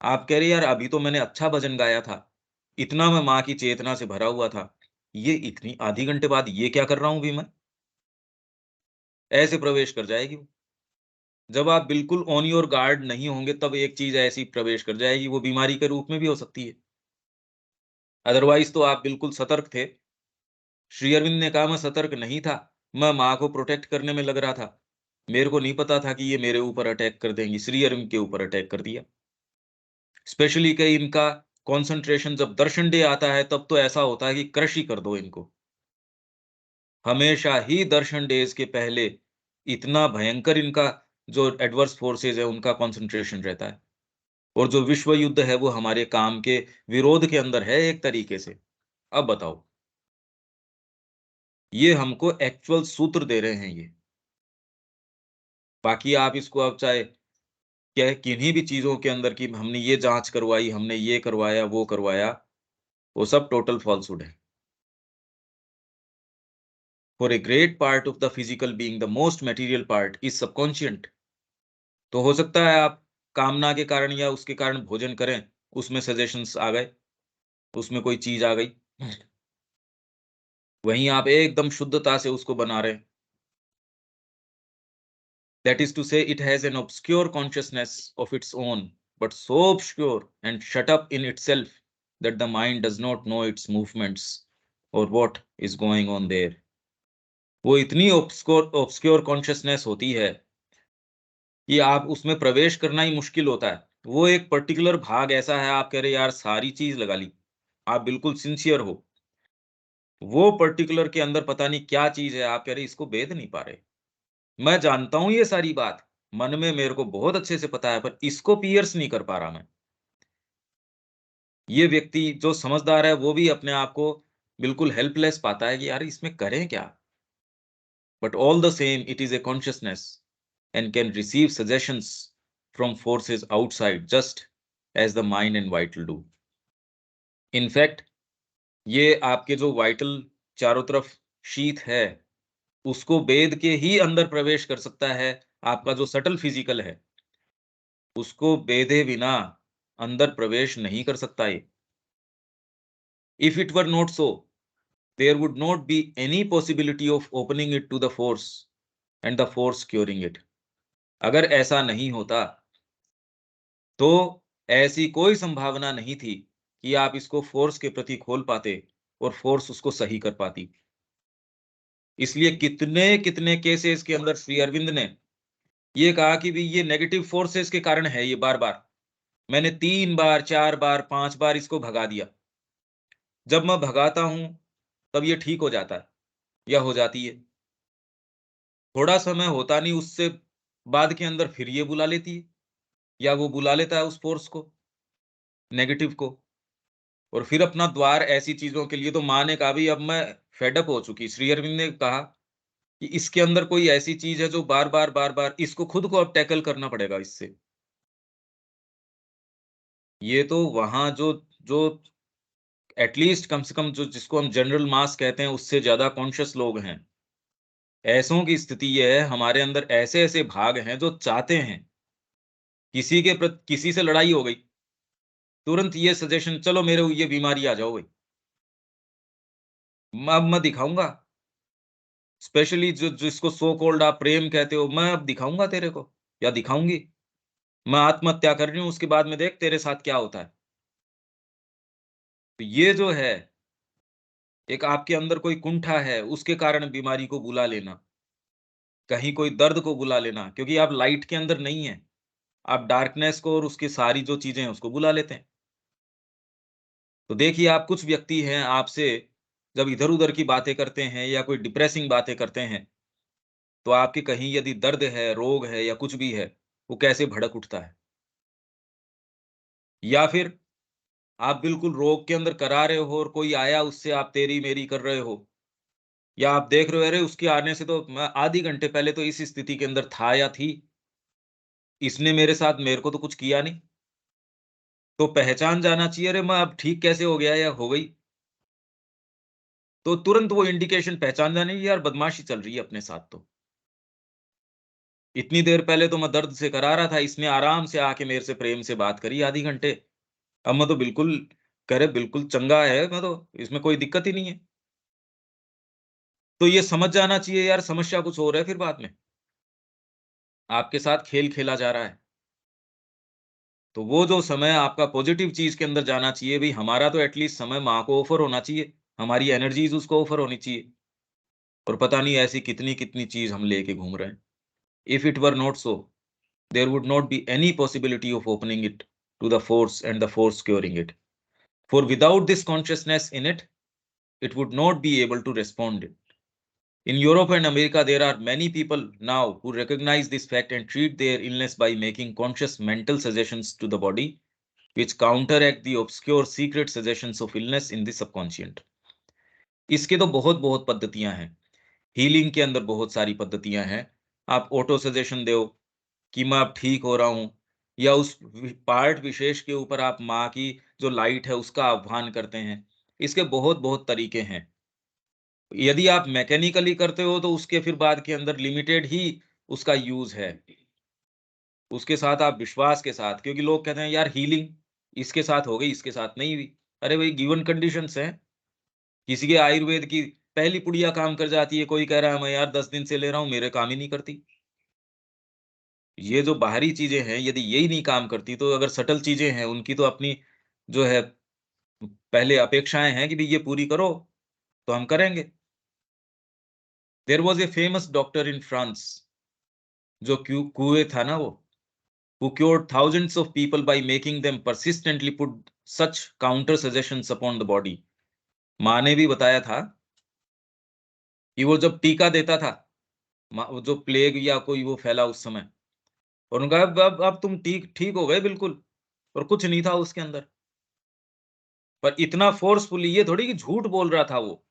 आप कह रहे यार अभी तो मैंने अच्छा भजन गाया था, इतना मैं माँ की चेतना से भरा हुआ था, ये इतनी आधी घंटे बाद ये क्या कर रहा हूँ अभी मैं? ऐसे प्रवेश कर जाएगी वो। जब आप बिल्कुल ऑन योर गार्ड नहीं होंगे तब एक चीज़ ऐसी प्रवेश कर जाएगी, वो बीमारी के रूप में भी हो सकती है। अदरवाइज़ तो आप बिल्कुल सतर्क थे। श्री अरविंद ने कहा मैं सतर्क नहीं था, मैं माँ को प्रोटेक्ट करने में लग रहा था। मेरे को नहीं पता था कि ये मेरे ऊपर अटैक कर देंगी, श्री अरविंद के ऊपर अटैक कर दिया। स्पेशली कि इनका कंसंट्रेशन जब दर्शन डे आता है तब तो ऐसा होता है कि क्रश ही कर दो इनको। हमेशा ही दर्शन डेज़ के पहले इतना भयंकर इनका जो एडवर्स फोर्सेस है उनका कंसंट्रेशन रहता है। और जो विश्व युद्ध है वो हमारे काम के विरोध के अंदर है एक तरीके से। अब बताओ, ये हमको एक्चुअल सूत्र दे रहे हैं ये। बाकी आप इसको अब चाहे क्या किन्हीं भी चीज़ों के अंदर कि हमने ये जाँच करवाई, हमने ये करवाया, वो करवाया, वो सब टोटल फ़ॉल्सहुड है। For a great part of the physical being, the most material part is subconscient. तो हो सकता है आप कामना के कारण या उसके कारण भोजन करें, उसमें सजेशंस आ गए, उसमें कोई चीज़ आ गई। वहीं आप एकदम शुद्धता से उसको बना रहे हैं। That is to say, it has an obscure consciousness of its own, but so obscure and shut up in itself that the mind does not know its movements or what is going on there. वो इतनी obscure consciousness होती है कि आप उसमें प्रवेश करना ही मुश्किल होता है। वो एक पर्टिकुलर भाग ऐसा है, आप कह रहे यार सारी चीज़ लगा ली, आप बिल्कुल सिंसियर हो। वो पर्टिकुलर के अंदर पता नहीं क्या चीज़ है, आप कह रहे इसको भेद नहीं पा रहे। मैं जानता हूँ ये सारी बात, मन में मेरे को बहुत अच्छे से पता है, पर इसको पियर्स नहीं कर पा रहा मैं। ये व्यक्ति जो समझदार है, वो भी अपने आप को बिल्कुल हेल्पलेस पाता है कि यार इसमें करें क्या? But all the same it is a consciousness and can receive suggestions from forces outside just as the mind and vital do. In fact, ये आपके जो वाइटल चारों तरफ शीथ है, उसको बेध के ही अंदर प्रवेश कर सकता है, आपका जो सटल फिजिकल है। उसको बेधे बिना अंदर प्रवेश नहीं कर सकता ये। If it were not so, there would not be any possibility of opening it to the force and the force curing it. अगर ऐसा नहीं होता, तो ऐसी कोई संभावना नहीं थी कि आप इसको फोर्स के प्रति खोल पाते और फोर्स उसको सही कर पाती। इसलिए कितने-कितने केसेस के अंदर श्री अरविंद ने ये कहा कि भी ये नेगेटिव फोर्सेस के कारण है ये बार-बार। मैंने 3 बार, 4 बार, 5 बार इसको भगा दिया। जब मैं भगाता हूँ, तब ये ठीक हो जाता है या हो जाती है। थोड़ा समय होता नहीं उससे बाद के अंदर फिर ये बुला लेती है या वो बुला लेता है उस फ़ोर्स को, नेगेटिव को और फिर अपना द्वार ऐसी चीज़ों के लिए तो माँ ने कहा भई अब मैं फेड अप हो चुकी। श्री अरविंद ने कहा कि इसके अंदर कोई ऐसी चीज़ है जो बार-बार, बार-बार इसको खुद को अब टैकल करना पड़ेगा इससे। ये तो वहाँ जो जो एट लीस्ट कम से कम जो जिसको हम जनरल मास कहते हैं उससे ज़्यादा कॉन्शियस लोग हैं। ऐसों की स्थिति ये है हमारे अंदर ऐसे-ऐसे भाग हैं जो चाहते हैं, किसी से लड़ाई हो गई, तुरंत ये सजेशन चलो मेरे ये बीमारी आ जाओ भई, अब मैं दिखाऊँगा। स्पेशली जो जिसको सो कॉल्ड आप प्रेम कहते हो, मैं अब दिखाऊँगा तेरे को या दिखाऊँगी। मैं आत्महत्या कर रही हूँ उसके बाद में देख तेरे साथ क्या होता है। तो ये जो है, एक आपके अंदर कोई कुंठा है, उसके कारण बीमारी को बुला लेना, कहीं कोई दर्द को बुला लेना, क्योंकि आप लाइट के अंदर नहीं हैं। आप डार्कनेस को और उसकी सारी जो चीज़ें हैं उसको बुला लेते हैं। तो देखिए आप कुछ व्यक्ति हैं आपसे जब इधर-उधर की बातें करते हैं या कोई डिप्रेसिंग बातें करते हैं, तो आपके कहीं यदि दर्द है, रोग है या कुछ भी है, वो कैसे भड़क उठता है। या फिर आप बिल्कुल रोग के अंदर करा रहे हो और कोई आया उससे आप तेरी-मेरी कर रहे हो, या आप देख रहे हो अरे उसके आने से तो मैं आधी घंटे पहले तो इस स्थिति के अंदर था या थी, इसने मेरे को तो कुछ किया नहीं। तो पहचान जाना चाहिए, अरे मैं अब ठीक कैसे हो गया या हो गई? तो तुरंत वो इंडिकेशन पहचान जाने की यार बदमाशी चल रही है अपने साथ तो। इतनी देर पहले तो मैं दर्द से करा रहा था, इसने आराम से आके मेरे से प्रेम से बात करी आधी घंटे। अब मैं तो बिल्कुल कह रहे बिल्कुल चंगा है, मैं तो इसमें कोई दिक्कत ही नहीं है। तो ये समझ जाना चाहिए यार समस्या कुछ और है फिर बाद में। आपके साथ खेल खेला जा रहा है। तो वो जो समय आपका पॉजिटिव चीज़ के अंदर जाना चाहिए, भई हमारा तो एटलीस्ट समय माँ को ऑफ़र होना चाहिए, हमारी एनर्जीज़ उसको ऑफ़र होनी चाहिए। और पता नहीं ऐसी कितनी-कितनी चीज़ हम लेके घूम रहे हैं। If it were not so, there would not be any possibility of opening it to the force and the force curing it. For without this consciousness in it, it would not be able to respond it. In Europe and America, there are many people now who recognize this fact and treat their illness by making conscious mental suggestions to the body, which counteract the obscure secret suggestions of illness in the subconscious. इसके तो बहुत बहुत पद्धतियां हैं। Healing के अंदर बहुत सारी पद्धतियां हैं। आप ऑटो सजेशन दो कि मैं अब ठीक हो रहा हूँ, या उस पार्ट विशेष के ऊपर आप माँ की जो लाइट है उसका आह्वान करते हैं। इसके बहुत बहुत तरीके हैं। यदि आप मैकेनिकली करते हो तो उसके फिर बाद के अंदर लिमिटेड ही उसका यूज है। उसके साथ आप विश्वास के साथ, क्योंकि लोग कहते हैं यार हीलिंग इसके साथ हो गई, इसके साथ नहीं हुई। अरे भाई गिवन कंडीशंस हैं। किसी के आयुर्वेद की पहली पुड़िया काम कर जाती है, कोई कह रहा है मैं यार 10 दिन से ले रहा हूँ, मेरे काम ही नहीं करती। ये जो बाहरी चीज़ें हैं, यदि यही नहीं काम करती, तो अगर सटल चीज़ें हैं, उनकी तो अपनी जो है पहले अपेक्षाएँ हैं कि भई ये पूरी करो, तो हम करेंगे। There was a famous doctor in France, जो कुएँ था ना वो, who cured thousands of people by making them persistently put such counter suggestions upon the body। माँ ने भी बताया था कि वो जब टीका देता था, वो जो प्लेग या कोई वो फैला उस समय, और उन्होंने कहा अब तुम ठीक ठीक हो गए बिल्कुल, और कुछ नहीं था उसके अंदर। पर इतना फ़ोर्सफुली ये थोड़ी कि झूठ बोल रहा था वो।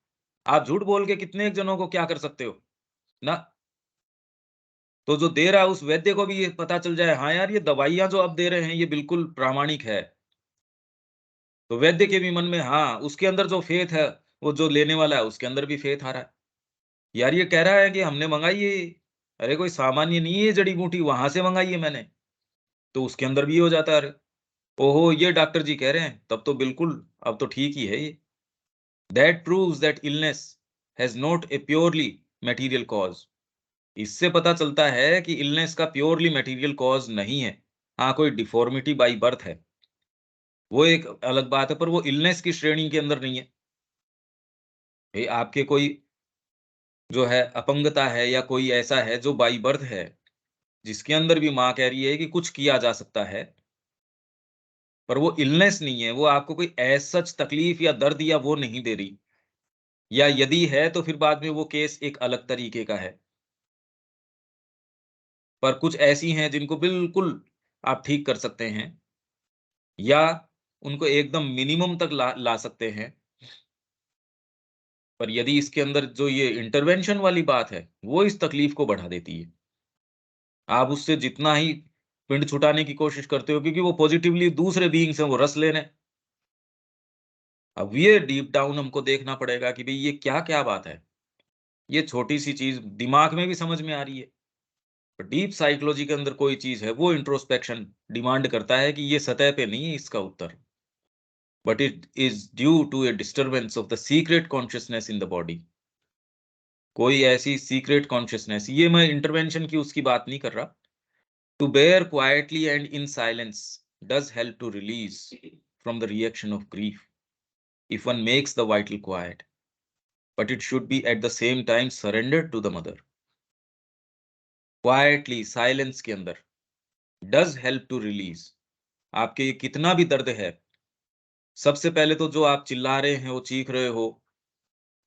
आप झूठ बोल के कितने जनों को क्या कर सकते हो? ना, तो जो दे रहा है उस वैद्य को भी ये पता चल जाए, हाँ यार ये दवाइयाँ जो आप दे रहे हैं ये बिल्कुल प्रामाणिक है। तो वैद्य के भी मन में हाँ, उसके अंदर जो फ़ेथ है, वो जो लेने वाला है उसके अंदर भी फ़ेथ आ रहा है। यार ये कह रहा है कि हमने मँगाई है ये। अरे कोई सामान्य नहीं है ये जड़ी-बूटी, वहाँ से मँगाई है मैंने। तो उसके अंदर भी ये हो जाता है, अरे! ओहो! ये डॉक्टर जी कह रहे हैं, तब तो बिल्कुल अब तो ठीक ही है ये। That proves that illness has not a purely material cause। इससे पता चलता है कि इलनेस का प्योरली मटेरियल कॉज नहीं है। हाँ, कोई डिफॉर्मिटी बाय बर्थ है, वो एक अलग बात है, पर वो इलनेस की श्रेणी के अंदर नहीं है। भई आपके कोई जो है अपंगता है या कोई ऐसा है जो बाय बर्थ है, जिसके अंदर भी माँ कह रही है कि कुछ किया जा सकता है, पर वो इलनेस नहीं है, वो आपको कोई एज़ सच तकलीफ या दर्द या वो नहीं दे रही। या यदि है तो फिर बाद में वो केस एक अलग तरीके का है। पर कुछ ऐसी हैं जिनको बिल्कुल आप ठीक कर सकते हैं, या उनको एकदम मिनिमम तक ला ला सकते हैं। पर यदि इसके अंदर जो ये इंटरवेंशन वाली बात है, वो इस तकलीफ को बढ़ा देती है। आप उससे जितना ही पिंड छुटाने की कोशिश करते हो, क्योंकि वो पॉजिटिवली दूसरे बीइंग्स हैं, वो रस ले रहे हैं। अब ये डीप डाउन हमको देखना पड़ेगा कि भई ये क्या-क्या बात है। ये छोटी-सी चीज़ दिमाग में भी समझ में आ रही है, पर डीप साइकोलॉजी के अंदर कोई चीज़ है, वो इंट्रोस्पेक्शन डिमांड करता है कि ये सतह पे नहीं है इसका उत्तर। But it is due to a disturbance of the secret consciousness in the body। कोई ऐसी सीक्रेट कॉन्शियसनेस, ये मैं इंटरवेंशन की उसकी बात नहीं कर रहा। To bear quietly and in silence does help to release from the reaction of grief if one makes the vital quiet, but it should be at the same time surrender to the mother. Quietly silence के अंदर does help to release. आपके ये कितना भी दर्द है, सबसे पहले तो जो आप चिल्ला रहे हैं, वो चीख रहे हो,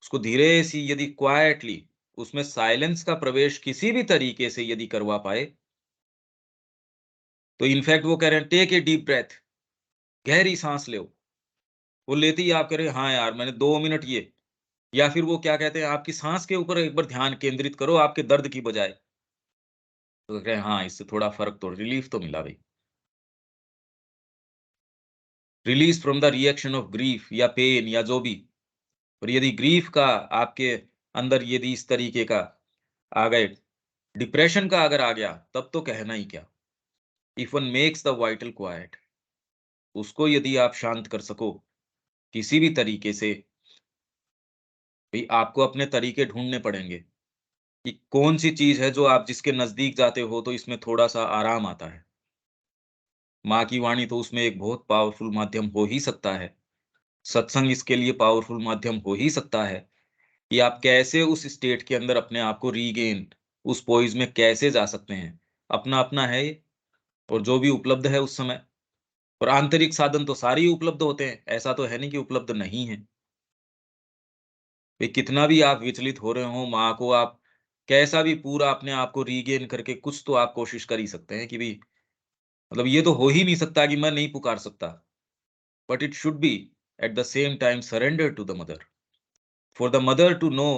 उसको धीरे सी यदि क्वाइटली उसमें साइलेंस का प्रवेश किसी भी तरीके से यदि करवा पाए, तो इनफैक्ट वो कह रहे हैं टेक ए डीप ब्रेथ, गहरी सांस लो। वो लेते ही आप कह रहे हैं हाँ यार मैंने 2 मिनट ये, या फिर वो क्या कहते हैं आपकी सांस के ऊपर एक बार ध्यान केंद्रित करो आपके दर्द की बजाय, तो कह रहे हैं हाँ इससे थोड़ा फर्क तो रिलीफ तो मिला भाई। Release from the reaction of grief या पेन या जो भी। और यदि ग्रीफ का आपके अंदर यदि इस तरीके का आ गए, डिप्रेशन का अगर आ गया, तब तो कहना ही क्या। If one makes the vital quite, उसको यदि आप शांत कर सको किसी भी तरीके से, भाई आपको अपने तरीके ढूंढने पड़ेंगे कि कौन सी चीज है जो आप जिसके नजदीक जाते हो तो इसमें थोड़ा सा आराम आता है। माँ की वाणी तो उसमें एक बहुत पावरफुल माध्यम हो ही सकता है। सत्संग इसके लिए पावरफुल माध्यम हो ही सकता है कि आप कैसे उस स्टेट के अंदर अपने आप को रीगेन, उस पोइज में कैसे जा सकते हैं। अपना अपना है ये, और जो भी उपलब्ध है उस समय। और आंतरिक साधन तो सारे ही उपलब्ध होते हैं, ऐसा तो है नहीं कि उपलब्ध नहीं है। भाई कितना भी आप विचलित हो रहे हो, माँ को आप कैसा भी पूरा अपने आप को रीगेन करके कुछ तो आप कोशिश कर ही सकते हैं कि भाई, मतलब ये तो हो ही नहीं सकता कि मैं नहीं पुकार सकता। But it should be at the same time surrender to the mother. For the mother to know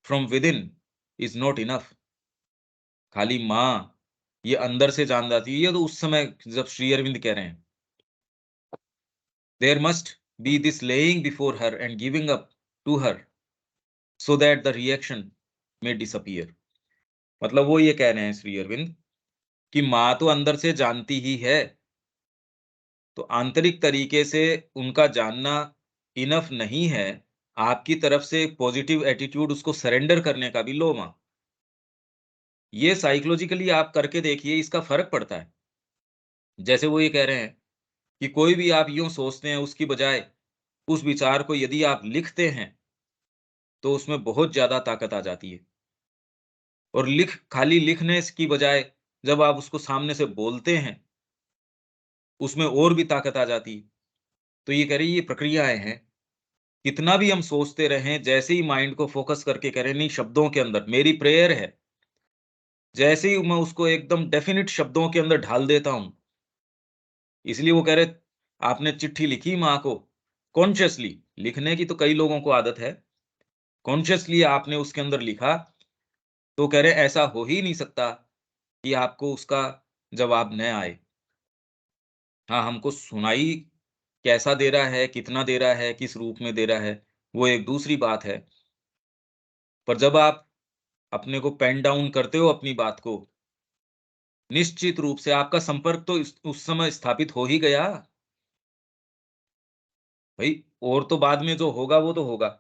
from within is not enough. खाली माँ ये अंदर से जान जाती है, ये तो उस समय जब श्री अरविंद कह रहे हैं there must be this laying before her and giving up to her so that the reaction may disappear. मतलब वो ये कह रहे हैं श्री अरविंद कि माँ तो अंदर से जानती ही है, तो आंतरिक तरीके से उनका जानना इनफ नहीं है। आपकी तरफ से पॉजिटिव एटीट्यूड उसको सरेंडर करने का भी लो माँ। ये साइकोलॉजिकली आप करके देखिए, इसका फर्क पड़ता है। जैसे वो ये कह रहे हैं कि कोई भी आप यूं सोचते हैं उसकी बजाय उस विचार को यदि आप लिखते हैं, तो उसमें बहुत ज्यादा ताकत आ जाती है। और खाली लिखने की बजाय जब आप उसको सामने से बोलते हैं, उसमें और भी ताकत आ जाती है। तो ये कह रही ये प्रक्रियाएं हैं। कितना भी हम सोचते रहें, जैसे ही माइंड को फोकस करके करें नहीं शब्दों के अंदर, मेरी प्रेयर है जैसे ही मैं उसको एकदम डेफिनिट शब्दों के अंदर ढाल देता हूं। इसलिए वो कह रहे आपने चिट्ठी लिखी माँ को, कॉन्शियसली लिखने की तो कई लोगों को आदत है, कॉन्शियसली आपने उसके अंदर लिखा, तो कह रहे ऐसा हो ही नहीं सकता कि आपको उसका जवाब न आए। हाँ, हमको सुनाई कैसा दे रहा है, कितना दे रहा है, किस रूप में दे रहा है, वो एक दूसरी बात है। पर जब आप अपने को पेन डाउन करते हो अपनी बात को, निश्चित रूप से आपका संपर्क तो उस समय स्थापित हो ही गया। भाई और तो बाद में जो होगा वो तो होगा।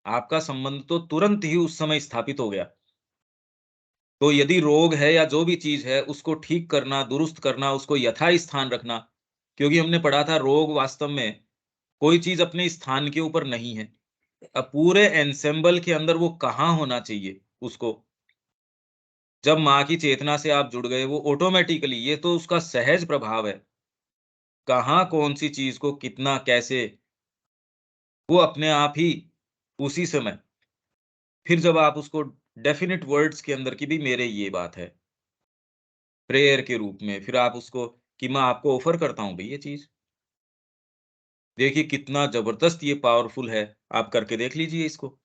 आपका संबंध तो तुरंत ही उस समय स्थापित हो गया। तो यदि रोग है या जो भी चीज है उसको ठीक करना, दुरुस्त करना, उसको यथास्थान रखना, क्योंकि हमने पढ़ा था रोग वास्तव में कोई चीज अपने स्थान के ऊपर नहीं है। अब पूरे एन्सेम्बल के अंदर वो कहाँ होना चाहिए उसको, जब माँ की चेतना से आप जुड़ गए वो ऑटोमेटिकली, ये तो उसका सहज प्रभाव है। कहाँ कौन सी चीज को कितना कैसे, वो अपने आप ही उसी समय। फिर जब आप उसको डेफिनिट वर्ड्स के अंदर की भी मेरे ये बात है, प्रेयर के रूप में, फिर आप उसको कि मैं आपको ऑफर करता हूँ भई ये चीज़। देखिए कितना ज़बरदस्त ये पावरफुल है, आप करके देख लीजिए इसको।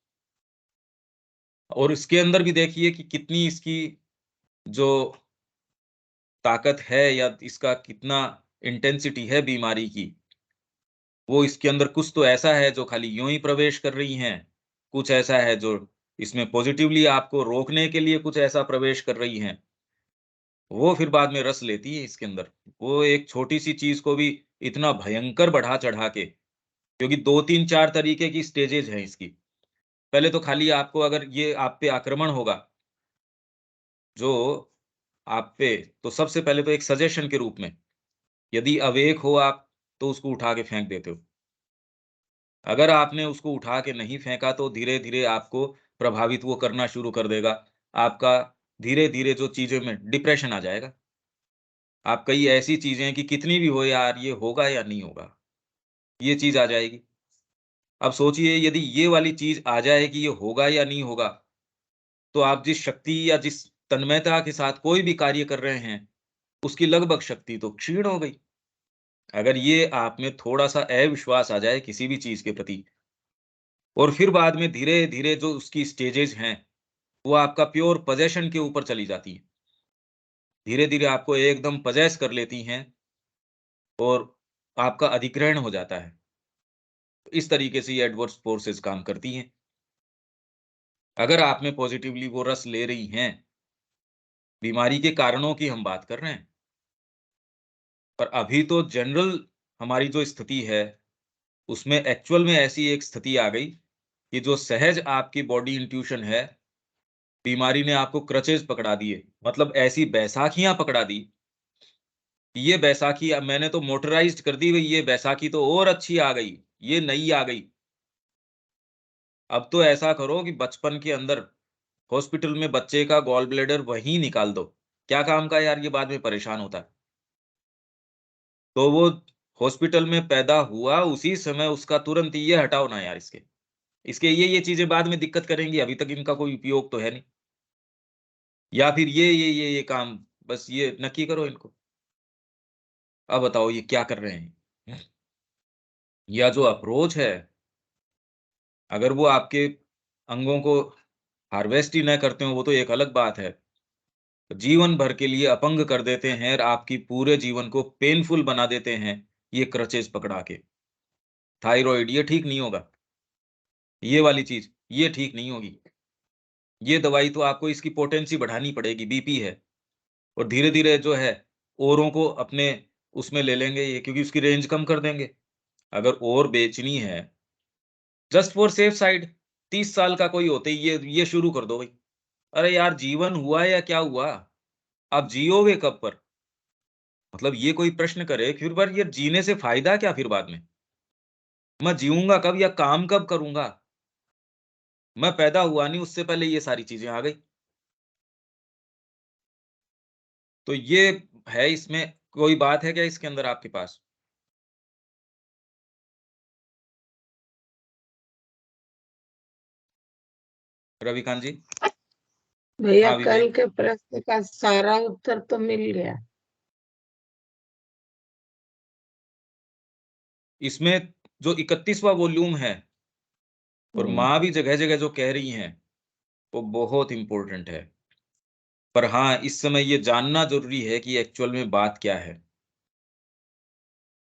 और इसके अंदर भी देखिए कि कितनी इसकी जो ताकत है या इसका कितना इंटेंसिटी है बीमारी की, वो इसके अंदर कुछ तो ऐसा है जो खाली यूँ ही प्रवेश कर रही हैं, कुछ ऐसा है जो इसमें पॉज़िटिवली आपको रोकने के लिए कुछ ऐसा प्रवेश कर रही हैं। वो फिर बाद में रस लेती है इसके अंदर। वो एक छोटी-सी चीज़ को भी इतना भयंकर बढ़ा-चढ़ा के, क्योंकि 2, 3, 4 तरीके की स्टेजेज़ हैं इसकी। पहले तो खाली आपको अगर ये आप पे आक्रमण होगा, जो आप पे, तो सबसे पहले तो एक सजेशन के रूप में, यदि अवेक हो आप, तो उसको उठा के फेंक देते हो। अगर आपने उसको उठा के नहीं फेंका, तो धीरे-धीरे आपको प्रभावित वो करना शुरू कर देगा। आपका धीरे-धीरे जो चीज़ें में डिप्रेशन आ जाएगा। आप कई ऐसी चीज़ें कि कितनी भी हो यार, ये होगा या नहीं होगा, ये चीज़ आ जाएगी। अब सोचिए यदि ये वाली चीज़ आ जाए कि ये होगा या नहीं होगा, तो आप जिस शक्ति या जिस तन्मयता के साथ कोई भी कार्य कर रहे हैं, उसकी लगभग शक्ति तो क्षीण हो गई। अगर ये आप में थोड़ा-सा अविश्वास आ जाए किसी भी चीज़ के प्रति और फिर बाद में धीरे-धीरे जो उसकी स्टेजेज़ हैं, वो आपका प्योर पजेशन के ऊपर चली जाती हैं। धीरे-धीरे आपको एकदम पजेस कर लेती हैं और आपका अधिग्रहण हो जाता है। तो इस तरीके से ये एडवर्स फ़ोर्सेस काम करती हैं। अगर आप में पॉज़िटिवली वो रस ले रही हैं, बीमारी के कारणों की हम बात कर रहे हैं। पर अभी तो जनरल हमारी जो स्थिति है, उसमें एक्चुअल में ऐसी एक स्थिति आ गई कि जो सहज आपकी बॉडी इंट्यूशन है, बीमारी ने आपको क्रचेज़ पकड़ा दिए। मतलब ऐसी बैसाखियाँ पकड़ा दी, कि ये बैसाखी अब मैंने तो मोटराइज़्ड कर दी भई ये बैसाखी तो और अच्छी आ गई, ये नई आ गई। अब तो ऐसा करो कि बचपन के अंदर हॉस्पिटल में बच्चे का गॉल ब्लैडर वहीं निकाल दो। क्या काम का यार ये बाद में परेशान होता है। तो वो हॉस्पिटल में पैदा हुआ उसी समय उसका तुरंत ये हटाओ ना यार इसके। इसके ये चीज़ें बाद में दिक्कत करेंगी, अभी तक इनका कोई उपयोग तो है नहीं। या फिर ये काम बस ये नक्की करो इनको। अब बताओ ये क्या कर रहे हैं? या जो अप्रोच है, अगर वो आपके अंगों को हार्वेस्ट ही ना करते हो वो तो एक अलग बात है। जीवन भर के लिए अपंग कर देते हैं और आपकी पूरे जीवन को पेनफुल बना देते हैं, ये क्रचेज़ पकड़ा के। थायरॉइड ये ठीक नहीं होगा, ये वाली चीज़, ये ठीक नहीं होगी। ये दवाई तो आपको इसकी पोटेंसी बढ़ानी पड़ेगी, बीपी है और धीरे-धीरे जो है औरों को अपने उसमें ले लेंगे ये क्योंकि उसकी रेंज कम कर देंगे। अगर और बेचनी है, जस्ट फॉर सेफ साइड 30 साल का कोई होते ही ये शुरू कर दो भई। अरे यार जीवन हुआ या क्या हुआ? आप जियोगे कब पर? मतलब ये कोई प्रश्न करे फिर पर ये जीने से फ़ायदा क्या फिर बाद में? मैं जीऊँगा कब या काम कब करूँगा? मैं पैदा हुआ नहीं उससे पहले ये सारी चीज़ें आ गई। तो ये है इसमें कोई बात है क्या इसके अंदर आपके पास? रविकांत जी? भैया हाँ, कल विवेक। के प्रश्न का सारा उत्तर तो मिल गया। इसमें जो 31वां वॉल्यूम है और माँ भी जगह-जगह जो कह रही हैं, वो बहुत इम्पोर्टेंट है। पर हाँ, इस समय ये जानना ज़रूरी है कि एक्चुअल में बात क्या है?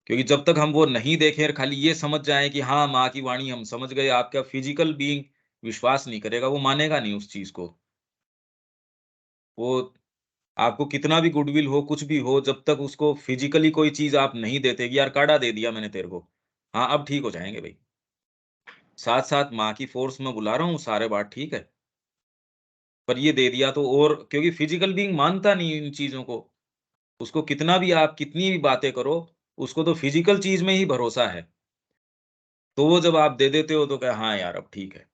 क्योंकि जब तक हम वो नहीं देखें और खाली ये समझ जाएँ कि हाँ, माँ की वाणी हम समझ गए, आपका फिज़िकल बीइंग विश्वास नहीं करेगा, वो मानेगा नहीं उस चीज़ को। वो आपको कितना भी गुडविल हो, कुछ भी हो, जब तक उसको फिज़िकली कोई चीज़ आप नहीं देते कि यार काढ़ा दे दिया मैंने तेरे को। हाँ, अब ठीक हो जाएँगे भई। साथ-साथ माँ की फ़ोर्स मैं बुला रहा हूँ, सारे बात ठीक है। पर ये दे दिया तो और क्योंकि फिज़िकल बीइंग मानता नहीं इन चीज़ों को। उसको कितना भी आप कितनी भी बातें करो, उसको तो फिज़िकल चीज़ में ही भरोसा है। तो वो जब आप दे देते हो तो क्या हाँ यार, अब ठीक है।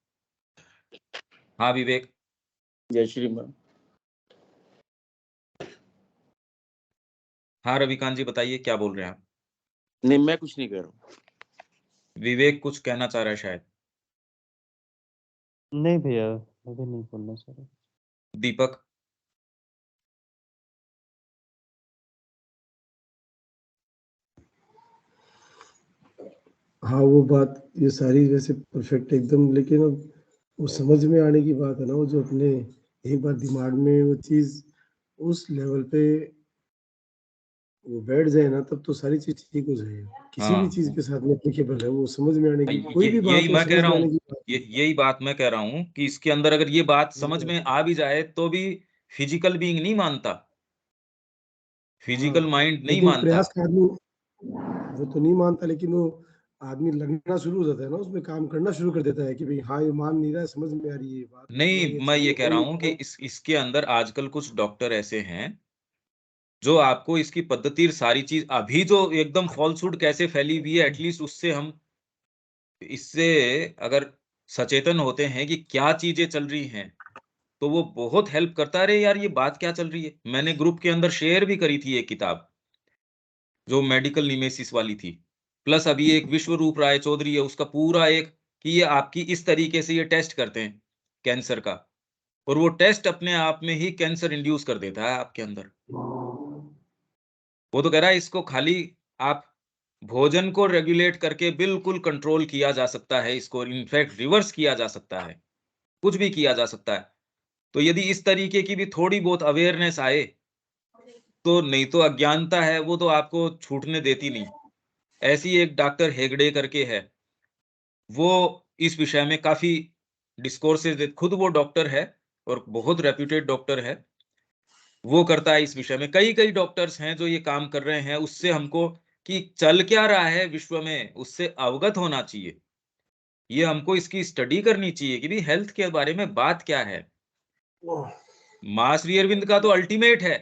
हाँ, विवेक। जय श्री राम। हाँ, रविकांत जी बताइए क्या बोल रहे हैं आप? नहीं, मैं कुछ नहीं कर रहा हूँ। विवेक कुछ कहना चाह रहा है शायद। नहीं भैया, मुझे नहीं बोलना सर। दीपक? हाँ, वो बात ये सारी वैसे परफेक्ट एकदम, लेकिन अब वो समझ में आने की बात है ना, वो जो अपने एक बार दिमाग में वो चीज़ उस लेवल पे वो बैठ जाए ना, तब तो सारी चीज़ ठीक हो जाएगी। किसी भी चीज़ हाँ। के साथ में एप्लीकेबल है, वो समझ में आने की कोई ये भी यही बात हो मैं कह समझ रहा में हूँ। आने की बात ये है। यही बात मैं कह रहा हूँ कि इसके अंदर अगर ये बात समझ में आ भी जाए तो भी फिज़िकल बीइंग नहीं मानता। फिज़िकल हाँ, माइंड नहीं लेकिन मानता। प्रयास का आदमी वो तो नहीं मानता, लेकिन वो आदमी लगना शुरू हो जाता है ना, उसमें काम करना शुरू कर देता है कि भई हाँ, ये मान नहीं रहा है, समझ में आ रही है ये बात, मैं नहीं, ये मैं चीज़ें ये कह रहा नहीं हूँ कर कि रहा हूँ। इसके अंदर आजकल कुछ डॉक्टर ऐसे हैं, जो आपको इसकी पद्धति सारी चीज़ अभी जो एकदम फ़ॉल्सहुड कैसे फैली हुई है एटलीस्ट उससे हम इससे अगर सचेतन होते हैं कि क्या चीज़ें चल रही हैं, तो वो बहुत हेल्प करता है। अरे यार, ये बात क्या चल रही है? मैंने ग्रुप के अंदर शेयर भी करी थी एक किताब, जो मेडिकल निमेसिस वाली थी। प्लस अभी एक विश्वरूप राय चौधरी है, उसका पूरा एक कि ये आपकी इस तरीके से ये टेस्ट करते हैं, कैंसर का। और वो टेस्ट अपने आप में ही कैंसर इंड्यूस कर देता है आपके अंदर। वो तो कह रहा है इसको खाली आप भोजन को रेगुलेट करके बिल्कुल कंट्रोल किया जा सकता है, इसको इनफैक्ट रिवर्स किया जा सकता है, कुछ भी किया जा सकता है। तो यदि इस तरीके की भी थोड़ी बहुत अवेयरनेस आए, तो नहीं तो अज्ञानता है वो तो आपको छूटने देती नहीं। ऐसी एक डॉक्टर हेगड़े करके है, वो इस विषय में काफ़ी डिस्कोर्सेज़ दे, खुद वो डॉक्टर है और बहुत रेप्यूटेड डॉक्टर है। वो करता है इस विषय में। कई-कई डॉक्टर्स हैं जो ये काम कर रहे हैं, उससे हमको कि चल क्या रहा है विश्व में, उससे अवगत होना चाहिए। ये हमको इसकी स्टडी करनी चाहिए कि भई हेल्थ के बारे में बात क्या है। माँ श्री अरविंद का तो अल्टीमेट है।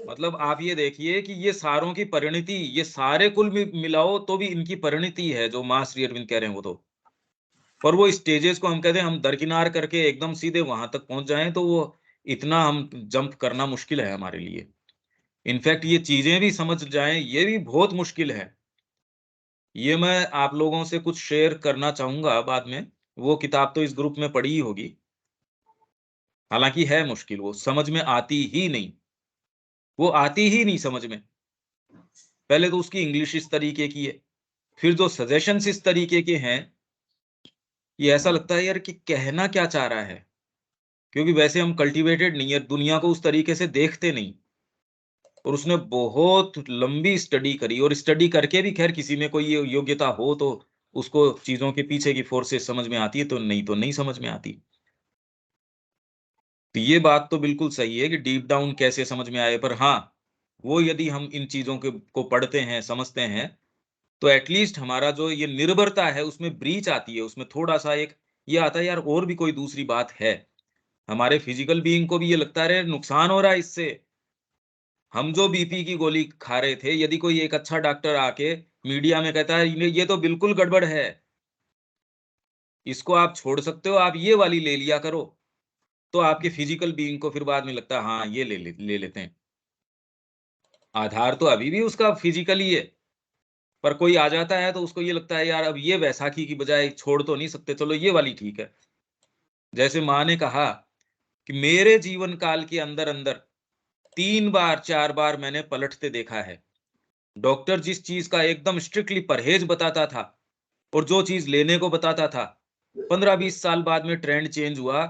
मतलब आप ये देखिए कि ये सारों की परिणति, ये सारे कुल मिलाओ तो भी इनकी परिणति है जो माँ श्री अरविंद कह रहे हैं वो तो। पर वो स्टेजेस को हम कहते हैं हम दरकिनार करके एकदम सीधे वहां तक पहुंच जाएं तो वो इतना हम जंप करना मुश्किल है हमारे लिए। इनफैक्ट ये चीजें भी समझ जाएं ये भी बहुत मुश्किल है। ये मैं आप लोगों से कुछ शेयर करना चाहूंगा बाद में। वो किताब तो इस ग्रुप में पड़ी ही होगी, हालांकि है मुश्किल, वो समझ में आती ही नहीं, वो आती ही नहीं समझ में। पहले तो उसकी इंग्लिश इस तरीके की है, फिर जो सजेशंस इस तरीके के हैं, ये ऐसा लगता है यार कि कहना क्या चाह रहा है, क्योंकि वैसे हम कल्टीवेटेड नहीं है, दुनिया को उस तरीके से देखते नहीं। और उसने बहुत लंबी स्टडी करी और स्टडी करके भी खैर किसी में कोई ये योग्यता हो तो उसको चीजों के पीछे की फोर्सेस समझ में आती है, तो नहीं समझ में आती। तो ये बात तो बिल्कुल सही है कि डीप डाउन कैसे समझ में आए, पर हाँ, वो यदि हम इन चीजों के को पढ़ते हैं, समझते हैं, तो एटलीस्ट हमारा जो ये निर्भरता है उसमें ब्रीच आती है, उसमें थोड़ा-सा एक ये आता है यार और भी कोई दूसरी बात है। हमारे फिजिकल बीइंग को भी ये लगता है अरे नुकसान हो रहा है इससे। हम जो बीपी की गोली खा रहे थे, यदि कोई एक अच्छा डॉक्टर आके मीडिया में कहता है ये तो बिल्कुल गड़बड़ है, इसको आप छोड़ सकते हो, आप ये वाली ले लिया करो, तो आपके फिजिकल बीइंग को फिर बाद में लगता है हाँ, ये ले लेते हैं। आधार तो अभी भी उसका फिजिकल ही है, पर कोई आ जाता है तो उसको ये लगता है यार अब ये वैसाखी की बजाय छोड़ तो नहीं सकते, चलो ये वाली ठीक है। जैसे माँ ने कहा कि मेरे जीवन काल के अंदर-अंदर 3 बार 4 बार मैंने पलटते देखा है। डॉक्टर जिस चीज़ का एकदम स्ट्रिक्टली परहेज बताता था और जो चीज़ लेने को बताता था, 15-20 साल बाद में ट्रेंड चेंज हुआ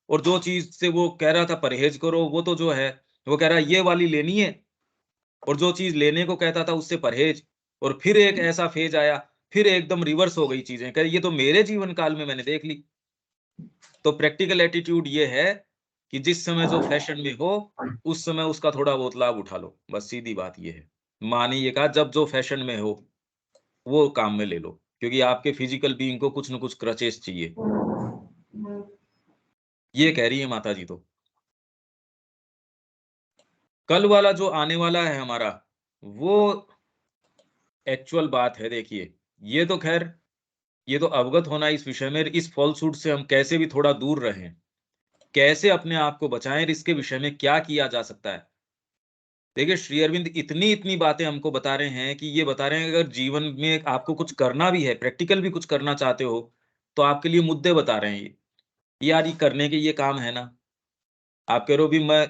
और जो चीज़ से वो कह रहा था परहेज करो, वो तो जो है, वो कह रहा है ये वाली लेनी है और जो चीज़ लेने को कहता था उससे परहेज। और फिर एक ऐसा फेज आया, फिर एकदम रिवर्स हो गई चीज़ें। कह ये तो मेरे जीवन काल में मैंने देख ली। तो प्रैक्टिकल एटीट्यूड ये है कि जिस समय जो फैशन में हो, उस समय उसका थोड़ा बहुत लाभ उठा लो। बस सीधी बात ये है। माँ ने ये कहा जब जो फैशन में हो, वो काम में ले लो, क्योंकि आपके फिजिकल बीइंग को कुछ न कुछ क्रचेस चाहिए। ये कह रही है माता जी तो। कल वाला जो आने वाला है हमारा, वो एक्चुअल बात है देखिए। ये तो खैर ये तो अवगत होना इस विषय में, इस फॉल्सहुड से हम कैसे भी थोड़ा दूर रहें, कैसे अपने आप को बचाएँ, इसके विषय में क्या किया जा सकता है। देखिए, श्री अरविंद इतनी-इतनी बातें हमको बता रहे हैं कि ये बता रहे हैं अगर जीवन में आपको कुछ करना भी है, प्रैक्टिकल भी कुछ करना चाहते हो, तो आपके लिए मुद्दे बता रहे हैं ये। यार ये करने के ये काम है ना, आप कह रहे हो भी मैं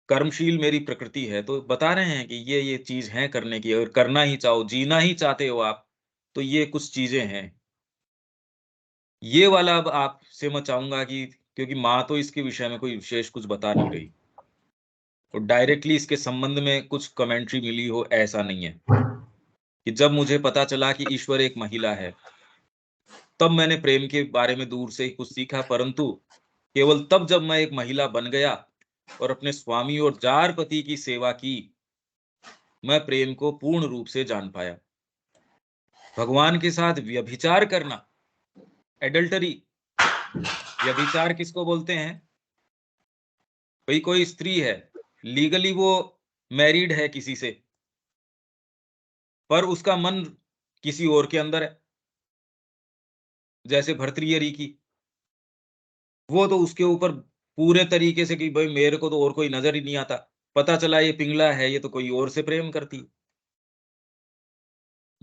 कर्मशील मेरी प्रकृति है, तो बता रहे हैं कि ये चीज़ है करने की, अगर करना ही चाहो, जीना ही चाहते हो आप, तो ये कुछ चीज़ें हैं। ये वाला अब आपसे मैं चाहूँगा कि क्योंकि माँ तो इसके विषय में कोई विशेष कुछ बता नहीं रही और डायरेक्टली इसके संबंध में कुछ कमेंट्री मिली हो, ऐसा नहीं है। कि जब मुझे पता चला कि ईश्वर एक महिला है, तब मैंने प्रेम के बारे में दूर से ही कुछ सीखा, परंतु केवल तब जब मैं एक महिला बन गया और अपने स्वामी और जार पति की सेवा की, मैं प्रेम को पूर्ण रूप से जान पाया। भगवान के साथ व्यभिचार करना, एडल्टरी, व्यभिचार किसको बोलते हैं? भाई कोई स्त्री है, लीगली वो मैरिड है किसी से, पर उसका मन किसी और के अंदर है, जैसे भर्तृहरि की। वो तो उसके ऊपर पूरे तरीके से कि भाई मेरे को तो और कोई नजर ही नहीं आता। पता चला ये पिंगला है, ये तो कोई और से प्रेम करती है।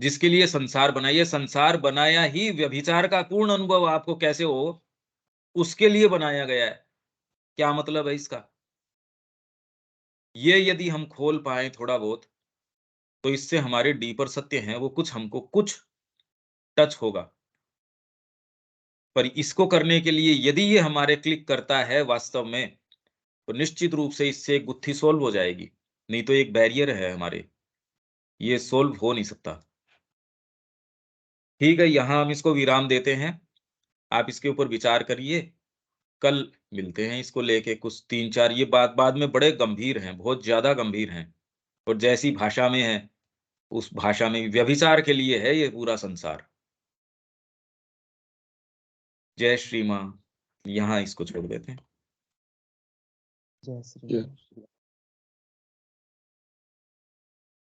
जिसके लिए संसार बनाया, संसार बनाया ही व्यभिचार का पूर्ण अनुभव आपको कैसे हो, उसके लिए बनाया गया है। क्या मतलब है इसका? ये यदि हम खोल पाए थोड़ा बहुत, तो इससे हमारे डीपर सत्य हैं वो हमको कुछ टच होगा। पर इसको करने के लिए यदि ये हमारे क्लिक करता है वास्तव में, तो निश्चित रूप से इससे एक गुत्थी सोल्व हो जाएगी। नहीं तो एक बैरियर है हमारे, ये सोल्व हो नहीं सकता। ठीक है, यहाँ हम इसको विराम देते हैं। आप इसके ऊपर विचार करिए। कल मिलते हैं इसको लेके कुछ 3-4, ये बात बाद में बड़े गंभीर हैं, बहुत ज़्यादा गंभीर हैं। और जैसी भाषा में है, उस भाषा में व्यभिचार के लिए है ये पूरा संसार। जय श्री माँ। यहाँ इसको छोड़ देते हैं। जय श्री जय राम। श्री